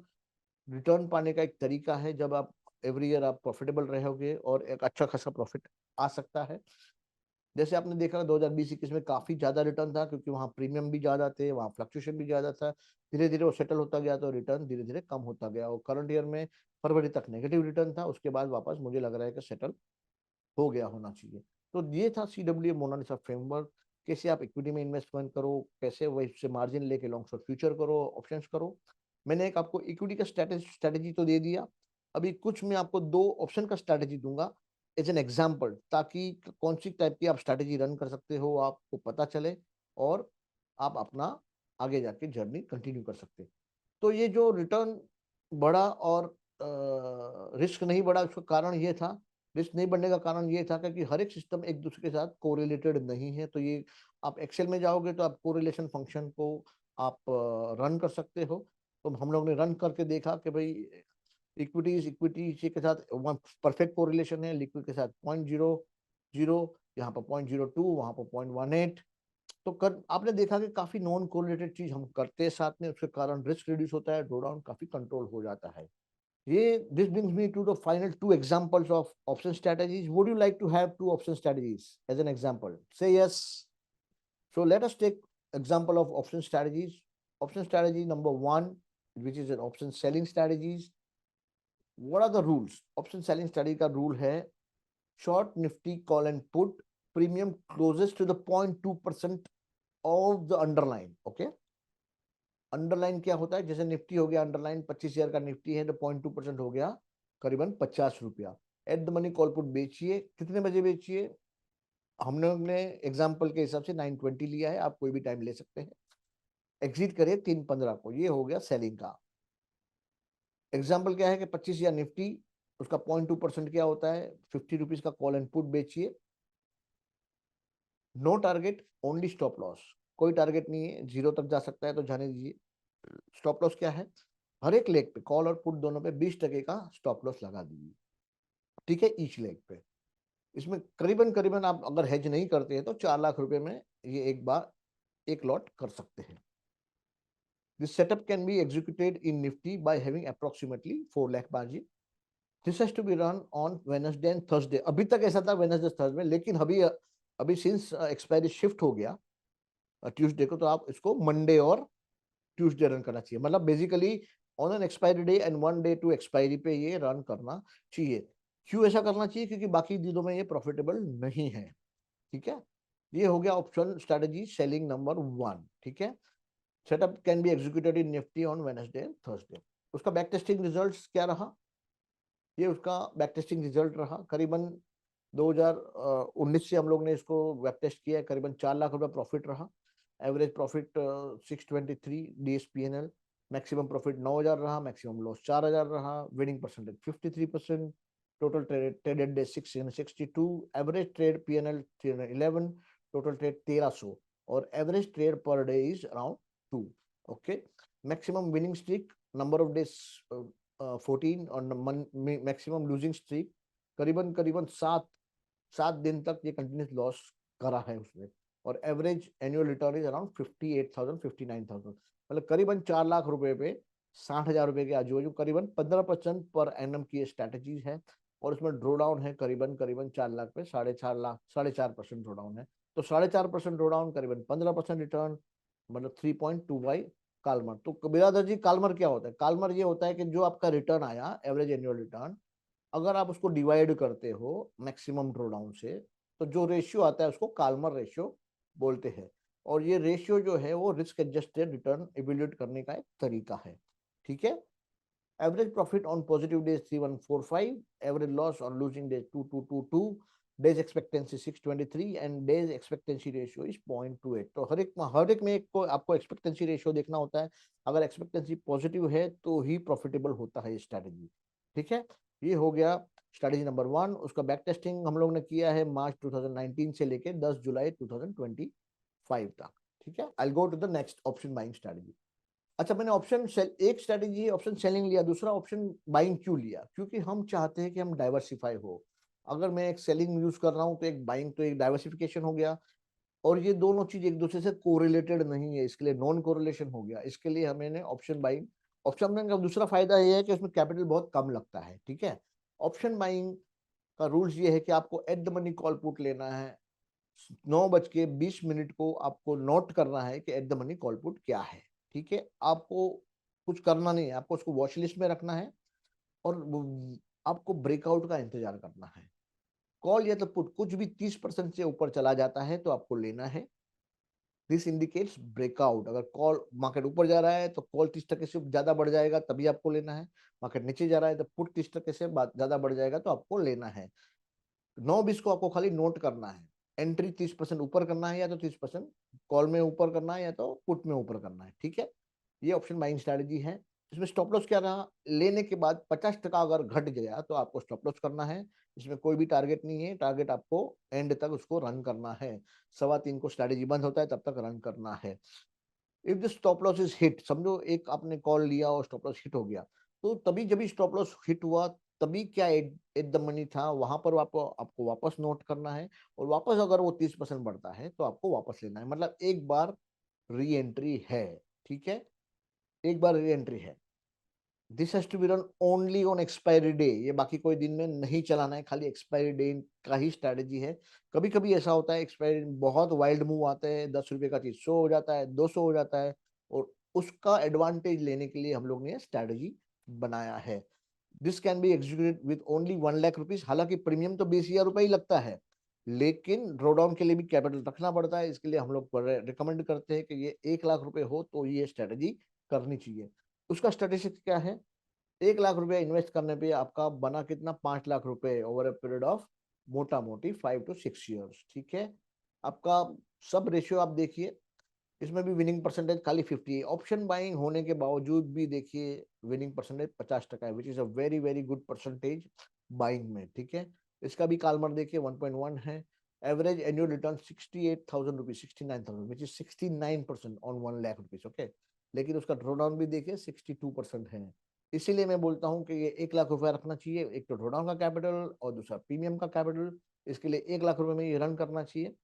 रिटर्न पाने का एक तरीका है, जब आप एवरी ईयर आप प्रॉफिटेबल रहोगे और एक अच्छा खासा प्रॉफिट आ सकता है। जैसे आपने देखा 2020-21 में काफी ज्यादा रिटर्न था, क्योंकि वहाँ प्रीमियम भी ज्यादा थे, वहाँ फ्लक्चुएशन भी ज्यादा था। धीरे धीरे वो सेटल होता गया, तो रिटर्न धीरे धीरे कम होता गया, और करंट ईयर में फरवरी तक नेगेटिव रिटर्न था, उसके बाद वापस मुझे लग रहा है कि सेटल हो गया होना चाहिए। तो ये था CWA मोनालिसा फ्रेमवर्क। कैसे आप इक्विटी में इन्वेस्टमेंट करो, कैसे वही से मार्जिन लेके लॉन्ग शॉर्ट फ्यूचर करो, ऑप्शंस करो। मैंने एक आपको इक्विटी का स्ट्रेटेजी तो दे दिया, अभी कुछ मैं आपको दो ऑप्शन का स्ट्रेटेजी दूंगा एज एन एग्जाम्पल, ताकि कौन सी टाइप की आप स्ट्रेटेजी रन कर सकते हो आपको पता चले, और आप अपना आगे जाके जर्नी कंटिन्यू कर सकते। तो ये जो रिटर्न बढ़ा और रिस्क नहीं बढ़ा, उसका कारण ये था, रिस्क नहीं बढ़ने का कारण ये था कि हर एक सिस्टम एक दूसरे के साथ कोरिलेटेड नहीं है। तो ये आप एक्सेल में जाओगे तो आप कोरिलेशन फंक्शन को आप रन कर सकते हो। तो हम लोग ने रन करके देखा कि भाई इक्विटी के साथ परफेक्ट कोरिलेशन है, लिक्विड के साथ 0.00, यहाँ पर 0.02, वहां पर 0.18। तो आपने देखा कि काफी नॉन कोरिलेटेड चीज हम करते हैं साथ में, उसके कारण रिस्क रिड्यूस होता है, ड्रॉ डाउन काफी कंट्रोल हो जाता है। ये this brings me to the final two examples of option strategies. Would you like to have two option strategies as an example? Say yes. So let us take example of option strategies. Option strategy number one, which is an option selling strategies. What are the rules? Option selling strategy का rule है short Nifty call and put premium closest to the 0.2% of the underline. Okay. Underline क्या होता है? जैसे Nifty हो गया underline, 25,000 का Nifty है तो 0.2% हो गया करीबन 50 रुपया। At the money call put बेचिए, कितने बजे बेचिए? हमने अपने एग्जाम्पल के हिसाब से 9:20 लिया है, आप कोई भी टाइम ले सकते हैं। एग्जिट करिए 3:15 को, ये हो गया सेलिंग का एग्जाम्पल। क्या है कि 25,000 निफ्टी, उसका 0.2% क्या होता है? 50 रुपीज का कॉल एंड पुट बेचिए। No target, only stop loss. कोई टारगेट नहीं है, जीरो तक जा सकता है तो जाने दीजिए। स्टॉप लॉस क्या है? हर एक लेग पे, कॉल और पुट दोनों पे 20% का स्टॉप लॉस लगा दीजिए, ठीक है, ईच लेग पे। इसमें करीबन करीबन आप अगर हेज नहीं करते हैं तो 4 लाख रुपए में ये एक बार एक लॉट कर सकते हैं। This setup can be executed in Nifty by having approximately 4 lakh margin. This has to be run on Wednesday and Thursday. अभी तक ऐसा था वेडनेसडे थर्सडे, लेकिन अभी अभी सिंस एक्सपायरी शिफ्ट हो गया ट्यूसडे को, तो आप इसको मंडे और ट्यूसडे रन करना चाहिए। मतलब basically on an expiry day and 1 day to expiry पे ये रन करना चाहिए। क्यों ऐसा करना चाहिए? क्योंकि बाकी दिनों में ये प्रॉफिटेबल नहीं है, ठीक है। ये हो गया ऑप्शन स्ट्रेटजी सेलिंग नंबर 1, ठीक है। Setup can be executed in Nifty on Wednesday and Thursday. उसका बैक टेस्टिंग रिजल्ट्स क्या रहा? ये उसका बैक टेस्टिंग रिजल्ट रहा। करीबन 2019 से हम लोग ने इसको वेब टेस्ट किया है, करीबन 4 लाख रुपए प्रॉफिट रहा। Average profit 623 DSPNL। Maximum profit 9,000 रहा, मैक्सिमम लॉस 4,000 रहा। Winning percentage 53%। Total traded day 662। Average trade PNL 311। Total trade 1300, और average trade per day is around 2। Okay. Maximum winning streak number of days 14, और maximum losing streak करीबन करीबन 7 दिन तक ये continuous loss करा है उसने। और average annual return is around 58,000 59,000, मतलब करीबन 4 लाख रुपए पे 60,000 रुपए के आजू बाजू, करीबन 15% पर एनम की स्ट्रेटेजी है। और उसमें ड्रो डाउन है करीबन करीबन 4 लाख पे 4.5 लाख, 4.5% ड्रो डाउन है। तो 4.5% ड्रो डाउन, करीबन 15% रिटर्न, मतलब 3.2 बाई कालमर। तो बिरादर जी, कालमर क्या होता है? कालमर ये होता है कि जो आपका रिटर्न आया, एवरेज एनुअल रिटर्न, अगर आप उसको डिवाइड करते हो मैक्सिमम ड्रॉडाउन से, तो जो रेशियो आता है उसको कालमर रेशियो बोलते हैं। और ये रेशियो जो है वो रिस्क एडजस्टेड रिटर्न इवेल्युएट करने का एक तरीका है, ठीक है। Average profit on positive days 3145, average loss on losing days 2222, days expectancy 623, and days expectancy ratio is 0.28। तो हर एक में एक को आपको एक्सपेक्टेंसी रेशियो देखना होता है। अगर एक्सपेक्टेंसी पॉजिटिव है तो ही प्रॉफिटेबल होता है ये स्ट्रैटेजी, ठीक है। ये हो गया स्ट्रैटेजी नंबर 1। उसका बैक टेस्टिंग हम लोग ने किया है मार्च 2019 से लेके 10 जुलाई 2025 तक, ठीक है। I go to the next option buying strategy. अच्छा, मैंने ऑप्शन सेल, एक स्ट्रैटेजी ऑप्शन सेलिंग लिया, दूसरा ऑप्शन बाइंग क्यों लिया? क्योंकि हम चाहते हैं कि हम डाइवर्सिफाई हो। अगर मैं एक सेलिंग यूज कर रहा हूँ तो एक बाइंग, तो एक डाइवर्सिफिकेशन हो गया। और ये दोनों चीज एक दूसरे से कोरिलेटेड नहीं है, इसके लिए नॉन कोरिलेशन हो गया। इसके लिए हमें ऑप्शन बाइंग, ऑप्शन बाइंग का दूसरा फायदा ये है कि उसमें कैपिटल बहुत कम लगता है, ठीक है। ऑप्शन बाइंग का रूल्स ये है कि आपको at the money call put लेना है, 9:20 को आपको नोट करना है कि at the money call put क्या है। ठीक है, आपको कुछ करना नहीं है, आपको उसको वॉच लिस्ट में रखना है और आपको ब्रेकआउट का इंतजार करना है। कॉल या तो पुट कुछ भी 30% से ऊपर चला जाता है तो आपको लेना है। This indicates breakout. अगर कॉल मार्केट ऊपर जा रहा है तो कॉल 30% से ज्यादा बढ़ जाएगा, तभी आपको लेना है। मार्केट नीचे जा रहा है तो पुट 30% से ज्यादा बढ़ जाएगा तो आपको लेना है। 9:20 को आपको खाली नोट करना है, एंट्री 30% ऊपर करना है या तो 30% कॉल में ऊपर करना है या तो पुट में ऊपर करना है। ठीक है, ये ऑप्शन बाइंग स्ट्रेटजी है। इसमें स्टॉप लॉस क्या रहा, लेने के बाद 50% अगर घट गया तो आपको स्टॉप लॉस करना है। इसमें कोई भी टारगेट नहीं है, टारगेट आपको एंड तक उसको रन करना है। 3:15 को स्ट्रेटजी बंद होता है, तब तक रन करना है। If the stop loss is hit, समझो एक आपने कॉल लिया और स्टॉप लॉस हिट हो गया, तो तभी जब स्टॉप लॉस हिट हुआ तभी क्या एट द मनी था वहां पर आपको वापस नोट करना है। और वापस अगर वो 30% बढ़ता है तो आपको वापस लेना है, मतलब एक बार री एंट्री है। ठीक है, एक बार री एंट्री है। This has to be run only on expiry day, ये बाकी कोई दिन में नहीं चलाना है, खाली एक्सपायरी डे का ही स्ट्रेटेजी है। कभी कभी ऐसा होता है एक्सपायरी बहुत वाइल्ड मूव आते हैं, 10 रुपए का चीज 100 हो जाता है, 200 हो जाता है, और उसका एडवांटेज लेने के लिए हम लोग ने स्ट्रेटेजी बनाया है। This can be executed with only 1 lakh rupees. हालांकि प्रीमियम तो 20,000 रुपए ही लगता है, लेकिन ड्रॉडाउन के लिए भी कैपिटल रखना पड़ता है। इसके लिए हम लोग रिकमेंड करते हैं कि ये 1 लाख रुपए हो तो ये स्ट्रेटेजी करनी चाहिए। उसका स्ट्रेटेजी क्या है, 1 लाख रुपया इन्वेस्ट करने पे आपका बना कितना, 5 लाख रुपए ओवर ए पीरियड ऑफ मोटा मोटी 5 to 6 years। ठीक है, आपका सब रेशियो आप देखिए, इसमें भी विनिंग परसेंटेज खाली 50 है। ऑप्शन बाइंग होने के बावजूद भी देखिए विनिंग परसेंटेज 50% है, which is a very very good percentage buying में। ठीक है, इसका भी कालमर देखिए 1.1 है। Average annual return 68,000 rupees, 69,000, which is 69% on 1 lakh rupees. Okay, लेकिन उसका ड्रॉडाउन भी देखिए 62% है। इसीलिए मैं बोलता हूँ कि ये 1 लाख रुपया रखना चाहिए, एक तो ड्रॉडाउन का कैपिटल और दूसरा प्रीमियम का कैपिटल। इसके लिए 1 लाख रुपए में ये रन करना चाहिए।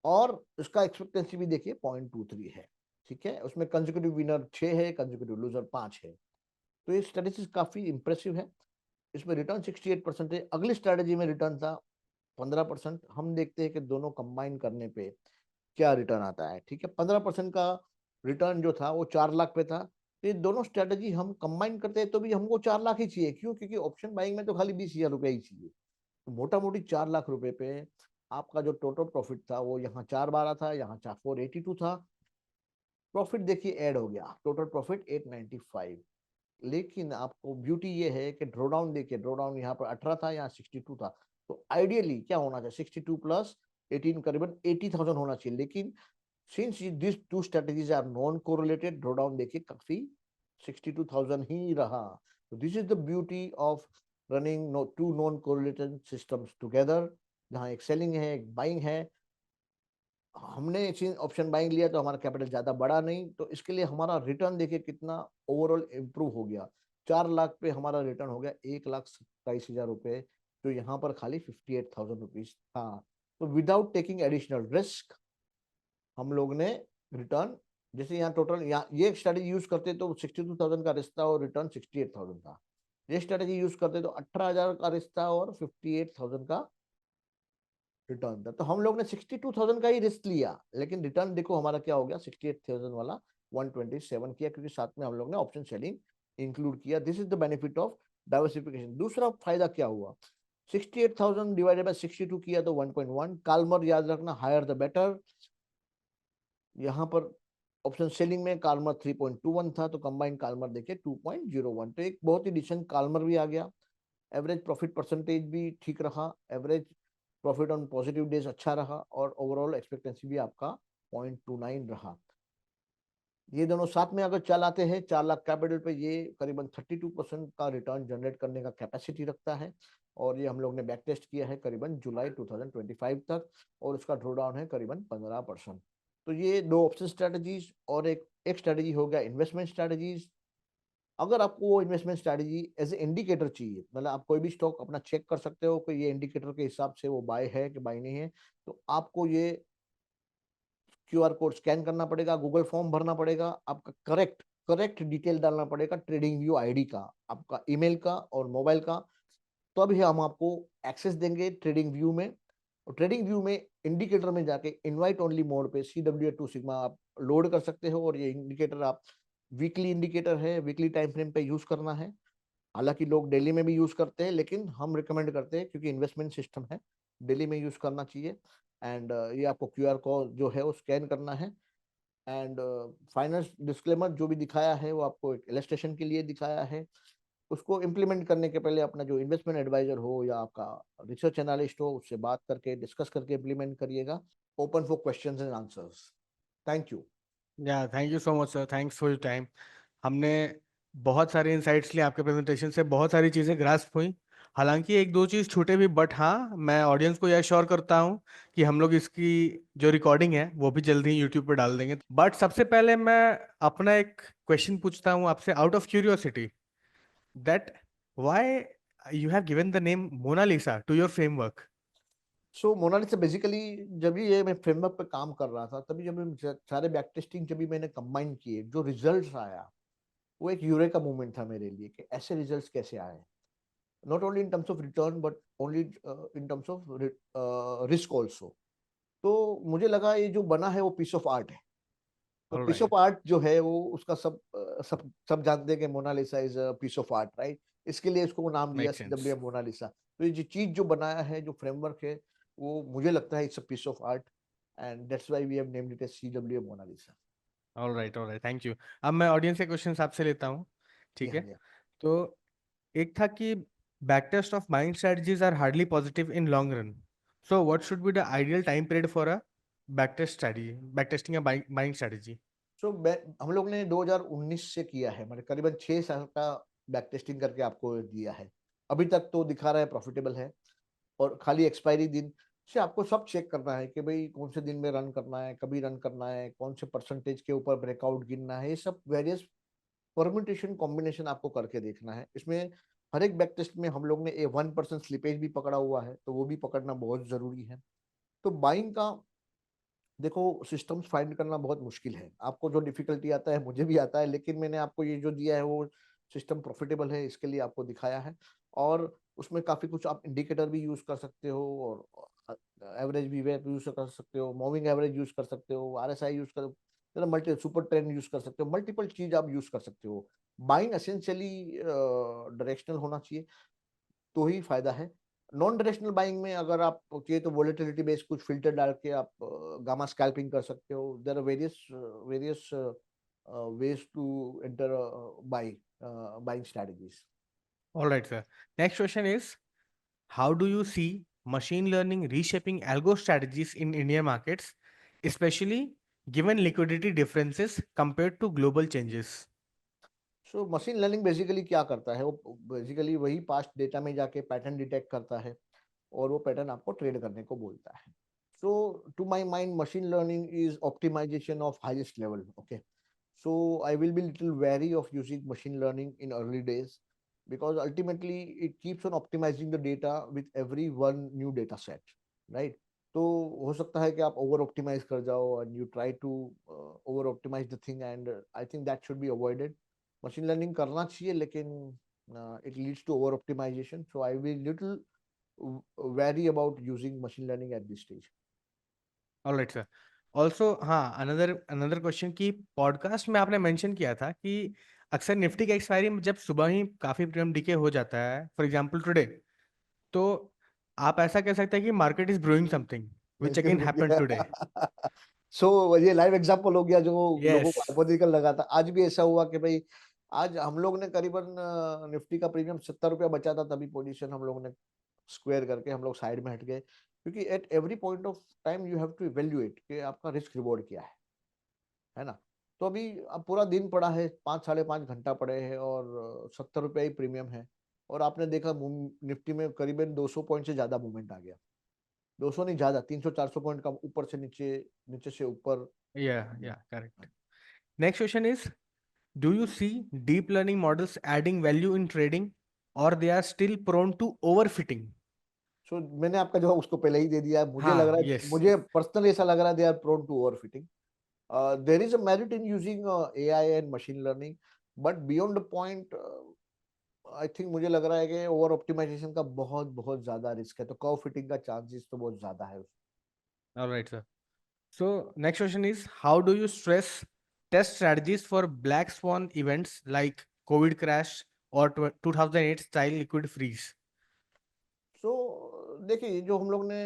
और उसका एक्सपेक्टेंसी भी देखिए 0.23 है। ठीक है, उसमें कंसेक्यूटिव विनर 6 है, कंसेक्यूटिव लूजर 5 है। तो ये स्ट्रेटेजी काफी इंप्रेसिव है। इसमें रिटर्न 68% है। अगली स्ट्रेटेजी में रिटर्न था 15%। हम देखते हैं कि दोनों कंबाइन करने पे क्या रिटर्न आता है। ठीक है, 15% का रिटर्न जो था वो 4 लाख पे था। तो ये दोनों स्ट्रेटेजी हम कंबाइन करते हैं तो भी हमको 4 लाख ही चाहिए। क्यों, क्योंकि ऑप्शन बाइंग में तो खाली 20,000 रुपया ही चाहिए। तो मोटा मोटी 4 लाख रुपए पे आपका जो टोटल प्रॉफिट था वो यहाँ 412 था, यहाँ 482 था। प्रॉफिट देखिए ऐड हो गया, टोटल प्रॉफिट 895। लेकिन आपको ब्यूटी ये है कि ड्रॉडाउन देखिए, ड्रॉडाउन यहाँ पर 18 था, यहाँ 62 था। तो आइडियली क्या होना चाहिए, 62 प्लस 18 करीबन 80,000 होना चाहिए। लेकिन since this two strategies are non correlated, drawdown देखिए काफी 62,000 ही रहा। तो this is the beauty of running two non correlated systems together, जहाँ एक सेलिंग है एक बाइंग है। हमने ऑप्शन बाइंग लिया तो हमारा कैपिटल ज्यादा बड़ा नहीं, तो इसके लिए हमारा रिटर्न देखिए कितना ओवरऑल इम्प्रूव हो गया। 4 लाख पे हमारा रिटर्न हो गया 1,27,000 रुपए, जो यहाँ पर खाली 58,000 रुपीज था। तो विदाउट टेकिंग एडिशनल रिस्क हम लोग ने रिटर्न, जैसे यहाँ टोटल यहाँ ये स्ट्रेटेजी यूज करते तो 62,000 का रिस्क था और रिटर्न 68,000 था। ये स्ट्रेटेजी यूज करते तो 18,000 का रिस्क था और 58,000 का रिटर्न था। तो हम लोग ने 62,000 का ही रिस्क लिया, लेकिन रिटर्न देखो हमारा क्या हो गया, 68,000 वाला 127 किया, क्योंकि साथ में हम लोग ने ऑप्शन सेलिंग इंक्लूड किया। This is the benefit of diversification. दूसरा फायदा क्या हुआ, 68,000 डिवाइडेड बाय 62 किया तो 1.1। कालमर याद रखना, हायर द बेटर। यहाँ पर ऑप्शन सेलिंग में कालमर 3.21 था, तो कंबाइंड कालमर देखिए 2.01, तो एक बहुत ही डिसेंट कालमर भी आ गया। एवरेज प्रॉफिट परसेंटेज भी ठीक रहा, average profit on positive days अच्छा रहा, और ओवरऑल एक्सपेक्टेंसी भी आपका 0.29 रहा। ये दोनों साथ में अगर चलाते हैं 4 लाख कैपिटल पे, ये करीबन 32% का रिटर्न जनरेट करने का कैपेसिटी रखता है। और ये हम लोग ने बैक टेस्ट किया है करीबन जुलाई 2025 तक, और उसका ड्रॉ डाउन है करीबन 15%। तो ये दो ऑप्शन स्ट्रेटजीज, और एक स्ट्रेटजी हो गया इन्वेस्टमेंट स्ट्रेटजीज। अगर आपको वो investment strategy as a indicator चाहिए, मतलब आप कोई भी स्टॉक अपना चेक कर सकते हो कि ये इंडिकेटर के हिसाब से वो बाय है कि बाय नहीं है, तो आपको ये क्यूआर कोड स्कैन करना पड़ेगा, गूगल फॉर्म भरना पड़ेगा, आपका करेक्ट करेक्ट डिटेल डालना पड़ेगा, ट्रेडिंग व्यू आईडी का, आपका ईमेल का और मोबाइल का। तब ही हम आपको एक्सेस देंगे ट्रेडिंग व्यू में, और ट्रेडिंग व्यू में इंडिकेटर में जाके इनवाइट ओनली मोड पे CW2 सिग्मा आप लोड कर सकते हो, और ये इंडिकेटर आप वीकली इंडिकेटर है, वीकली टाइम फ्रेम पे यूज करना है। हालांकि लोग डेली में भी यूज करते हैं, लेकिन हम रिकमेंड करते हैं क्योंकि इन्वेस्टमेंट सिस्टम है, डेली में यूज करना चाहिए। एंड ये आपको QR कोड जो है वो स्कैन करना है। एंड फाइनेंस डिस्क्लेमर जो भी दिखाया है वो आपको एक इलस्ट्रेशन के लिए दिखाया है। उसको इम्प्लीमेंट करने के पहले अपना जो इन्वेस्टमेंट एडवाइजर हो या आपका रिसर्च एनालिस्ट हो उससे बात करके डिस्कस करके इम्प्लीमेंट करिएगा। Open for questions and answers. Thank you. या thank you so much sir, thanks for your time. हमने बहुत सारे इंसाइट्स लिए आपके प्रेजेंटेशन से, बहुत सारी चीज़ें ग्रास्प हुई। हालांकि एक दो चीज़ छूटे भी, बट हाँ मैं ऑडियंस को यह श्योर करता हूँ कि हम लोग इसकी जो रिकॉर्डिंग है वो भी जल्दी ही यूट्यूब पर डाल देंगे। बट सबसे पहले मैं अपना एक क्वेश्चन पूछता हूँ आपसे, out of curiosity, that why you have given the name Mona Lisa to your framework. So Mona Lisa basically जब भी ये मैं फ्रेमवर्क पे काम कर रहा था, तभी जब मैं सारे बैक टेस्टिंग जब भी मैंने कंबाइन किए, जो रिजल्ट्स आया वो एक यूरेका मोमेंट था मेरे लिए कि ऐसे रिजल्ट्स कैसे आए। Not only in terms of return but only in terms of risk also. तो मुझे लगा ये जो बना है वो पीस ऑफ आर्ट है। तो पीस ऑफ ऑलराइट, आर्ट जो है वो उसका सब जानते हैं कि Mona Lisa is a piece of art, right. इसके लिए इसको वो नाम दिया मेक सेंस। CW Mona Lisa. तो ये जो चीज जो बनाया है, जो फ्रेमवर्क है, वो मुझे लगता है it's a piece of art, and that's why we have named it as CW Mona Lisa. Alright alright, thank you. अब मैं ऑडियंस के क्वेश्चन आपसे लेता हूँ, जी ठीक हाँ, है? जी हाँ। तो एक था कि backtest of buying strategies are hardly positive in long run. So what should be the ideal time period for a backtest strategy, backtesting a buying strategy? सो हम लोग ने 2019 से किया है, मतलब करीबन 6 साल का बैक टेस्टिंग करके आपको दिया है। अभी तक तो दिखा रहा है प्रॉफिटेबल है। और खाली एक्सपायरी दिन से आपको सब चेक करना है कि भाई कौन से दिन में रन करना है, कभी रन करना है, कौन से परसेंटेज के ऊपर ब्रेकआउट गिनना है, ये सब वेरियस परम्यूटेशन कॉम्बिनेशन आपको करके देखना है। इसमें हर एक बैक टेस्ट में हम लोग ने 1% स्लिपेज भी पकड़ा हुआ है, तो वो भी पकड़ना बहुत जरूरी है। तो बाइंग का देखो सिस्टम्स फाइंड करना बहुत मुश्किल है। आपको जो डिफिकल्टी आता है मुझे भी आता है, लेकिन मैंने आपको ये जो दिया है वो सिस्टम प्रॉफिटेबल है इसके लिए आपको दिखाया है। और उसमें काफी कुछ आप इंडिकेटर भी यूज कर सकते हो, और एवरेज भी यूज कर सकते हो, मूविंग एवरेज यूज कर सकते हो, RSI यूज कर, मल्टी सुपर ट्रेंड यूज कर सकते हो, मल्टीपल चीज आप यूज कर सकते हो। बाइंग एसेंशियली डायरेक्शनल होना चाहिए, तो ही फायदा है। नॉन डायरेक्शनल बाइंग में अगर आप चाहिए तो वोलेटिलिटी बेस्ड कुछ फिल्टर डाल के आप गामा स्कैल्पिंग कर सकते हो। There are various various ways to enter buying strategies. All right, sir. Next question is, how do you see machine learning reshaping algo strategies in Indian markets, especially given liquidity differences compared to global changes? So machine learning basically क्या करता है, वो basically वही past data में जाके pattern detect करता है, और वो पैटर्न आपको ट्रेड करने को बोलता है। So to my mind machine learning is optimisation of highest level. Okay, so I will be little wary of using machine learning in early days, because ultimately it keeps on optimizing the data with every one new data set, right? तो हो सकता है कि आप over optimize कर जाओ and you try to over optimize the thing, and I think that should be avoided. Machine learning करना चाहिए, लेकिन it leads to over optimization, so I will little wary about using machine learning at this stage. All right, sir. Also हाँ, another another question की podcast में आपने mention किया था कि अक्सर निफ्टी का एक्सपायरी जब सुबह ही काफी प्रीमियम डीके हो जाता है, फॉर एग्जांपल टुडे, तो आप ऐसा कह सकते हैं कि market is brewing something which बिल्कुल अगेन हैपेंड टुडे। बिल्कुल। सो ये लाइव एग्जांपल हो गया जो लोगों यस। को हाइपोथेटिकल लगा था। आज भी ऐसा हुआ कि भाई आज हम लोग ने करीबन निफ्टी का प्रीमियम 70 रुपया बचा था, तभी पोजीशन हम लोग ने स्क्वायर करके हम लोग साइड में हट गए, क्योंकि at every point of time you have to evaluate कि आपका रिस्क रिवॉर्ड क्या है ना। तो अभी अब पूरा दिन पड़ा है, 5 साढ़े 5 घंटा पड़े हैं, और 70 रुपया ही प्रीमियम है। और आपने देखा निफ्टी में करीबन 200 पॉइंट से ज्यादा मूवमेंट आ गया। 200 नहीं, ज्यादा 300 400 पॉइंट का ऊपर से नीचे, नीचे से ऊपर। या correct. Next question is, do you see deep learning models adding value in trading और they are still prone to overfitting? So मैंने आपका जवाब उसको पहले ही दे दिया है। मुझे लग हाँ, रहा है, यस। मुझे पर्सनली ऐसा लग रहा है they are prone to over fitting. There is a merit in using AI and machine learning, but beyond the point I think मुझे लग रहा है कि ओवर ऑप्टिमाइजेशन का बहुत बहुत ज्यादा रिस्क है, तो कर्व फिटिंग का चांसेस तो बहुत ज्यादा है। Alright, sir. So next question is, how do you stress test strategies for black swan events like COVID crash or 2008 style liquid freeze? देखिए, जो हम लोग ने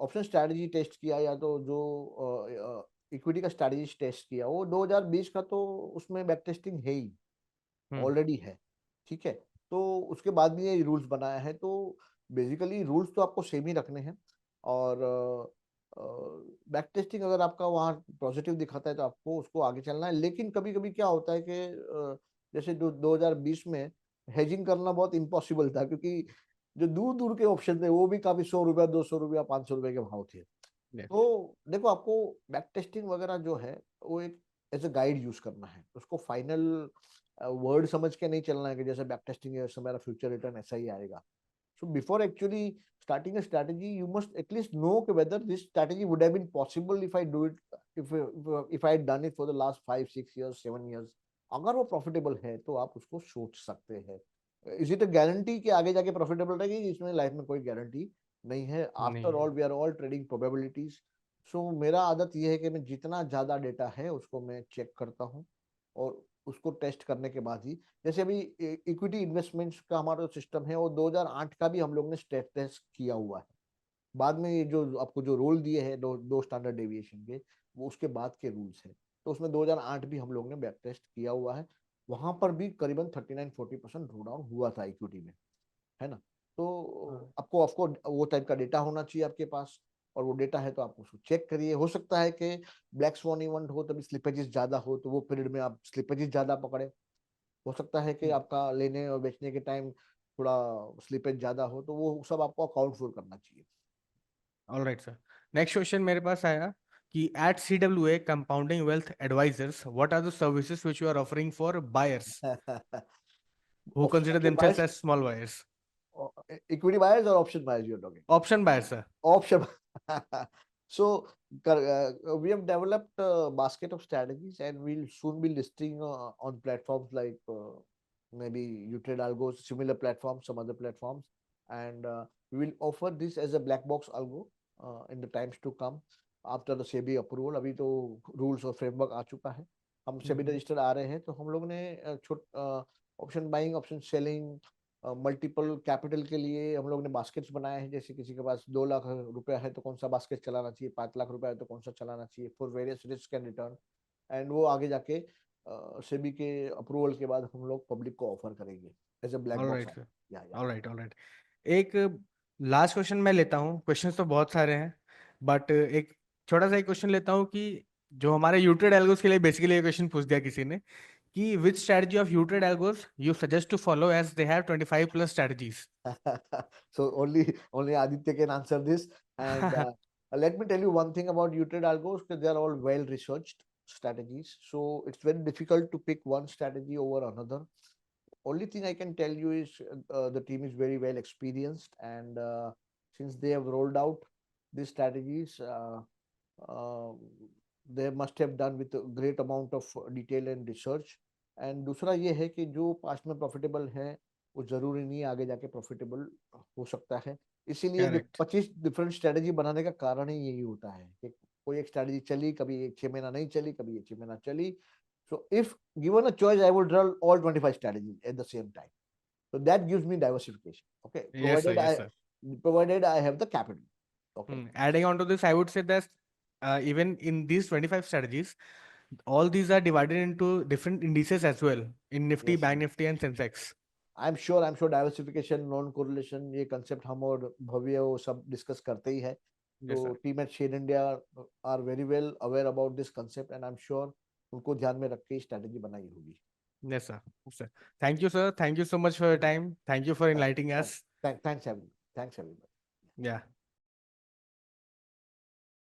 ऑप्शन स्ट्रैटेजी टेस्ट किया या तो जो इक्विटी का स्ट्रैटेजी टेस्ट किया, वो 2020 का तो उसमें बैक टेस्टिंग है ही, Hmm. ऑलरेडी है। ठीक है, तो उसके बाद भी ये रूल्स बनाया है, तो बेसिकली रूल्स तो आपको सेम ही रखने हैं। और बैक टेस्टिंग अगर आपका वहाँ पॉजिटिव दिखाता है तो आपको उसको आगे चलना है। लेकिन कभी कभी क्या होता है कि जैसे 2020 में हेजिंग करना बहुत इम्पॉसिबल था, क्योंकि जो दूर दूर के ऑप्शन थे वो भी काफी 100 रुपया, 200 रुपया, 500 रुपये के भाव थे। Yeah. तो देखो, आपको बैक टेस्टिंग वगैरह जो है वो एक एज अ गाइड यूज करना है, उसको फाइनल वर्ड समझ के नहीं चलना है कि जैसे बैक टेस्टिंग है वैसे मेरा फ्यूचर रिटर्न ऐसा ही आएगा। So before actually starting a strategy, you must at least know whether this strategy would have been possible if I do it, if I had done it for the last 5 6 years 7 years। अगर वो profitable है तो आप उसको सोच सकते हैं। Is it a guarantee कि आगे जाके प्रॉफिटेबल रहेगी? इसमें लाइफ में कोई गारंटी नहीं है। नहीं आफ्टर है। All we are all trading probabilities. So मेरा आदत यह है कि मैं जितना ज्यादा डेटा है उसको मैं चेक करता हूँ, और उसको टेस्ट करने के बाद ही, जैसे अभी इक्विटी इन्वेस्टमेंट्स का हमारा सिस्टम है वो 2008 का भी हम लोग ने स्ट्रेस टेस्ट किया हुआ है। बाद में ये जो आपको जो रूल दिए हैं दो स्टैंडर्ड डेविएशन के, वो उसके बाद के रूल्स हैं। तो उसमें 2008 भी हम लोग ने बैक टेस्ट किया हुआ है। वहां पर भी करीबन 39-40% ड्रॉ डाउन हुआ था इक्विटी में, है ना। तो हाँ। आपको वो टाइप का डेटा होना चाहिए आपके पास, और वो डेटा है तो आप उसको चेक करिए। हो सकता है कि ब्लैक स्वॉन इवेंट हो तभी स्लिपेजेस ज्यादा हो, तो वो पीरियड में आप स्लिपेजेस ज्यादा पकड़े। हो सकता है कि आपका लेने और बेचने के टाइम थोड़ा स्लिपेज ज्यादा हो, तो वो सब आपको अकाउंट फॉर करना चाहिए। All right sir. Next question मेरे पास आया कि at CWA compounding wealth advisors what are the services which you are offering for buyers who option consider के themselves buyers, as small buyers? Equity buyers और option buyers you are talking? Option buyer sir. Option. So we have developed a basket of strategies, and we'll soon be listing on platforms like maybe Utrade Algos, similar platforms, some other platforms, and we will offer this as a black box algo in the times to come after the SEBI approval। अभी तो rules और framework आ चुका है, हम SEBI register आ रहे हैं, तो हम लोग ने option buying, option selling, multiple capital के लिए हम लोग ने बास्केट्स बनाए हैं। जैसे किसी के पास 2 लाख रुपया है तो कौन सा बास्केट चलाना चाहिए, 5 लाख रुपया है तो कौन सा चलाना चाहिए, for various risk and return. And वो आगे जाके सेबी के अप्रूवल के बाद हम लोग पब्लिक को ऑफर करेंगे as a black all box. Right sir. या ऑल राइट, ऑल राइट। एक लास्ट क्वेश्चन मैं लेता हूँ, क्वेश्चंस तो बहुत सारे हैं बट एक छोटा सा एक क्वेश्चन लेता हूँ कि जो हमारे यूट्रेड एल्गोस के लिए बेसिकली ये क्वेश्चन पूछ दिया किसी ने कि which strategy of uTrade algos you suggest to follow as they have 25+ strategies? So only Aditya can answer this. And let me tell you one thing about Utrade Algos, that they are all well researched strategies. So it's very difficult to pick one strategy over another. Only thing I can tell you is the team is very well experienced, and since they have rolled out these strategies, uh, they must have done with a great amount of detail and research। And दूसरा ये है कि जो past में profitable है वो जरूरी नहीं आगे जाके प्रॉफिटेबल हो सकता है। इसीलिए करेक्ट। 25 डिफरेंट स्ट्रेटेजी बनाने का कारण ही यही होता है कि कोई एक स्ट्रेटेजी चली, कभी एक 6 महीना नहीं चली, कभी एक 6 महीना चली। So if given a choice I would run all 25 strategies at the same time, so that gives me diversification, okay, yes sir, yes sir. provided I have the capital, okay। Adding on to this, I would say that even in these 25 strategies, all these are divided into different indices as well in Nifty, Yes, Bank Nifty, and Sensex. I am sure diversification, non correlation, ये concept हम और भव्य वो सब discuss करते ही है। तो Yes, sir. Team at Shen India are very well aware about this concept, and I am sure उनको ध्यान में रख के स्ट्रेटेजी बनाई होगी। Yes, sir. Yes, sir. Thank you, sir. Thank you so much for your time. Thank you for enlightening us. Thanks everyone. Yeah.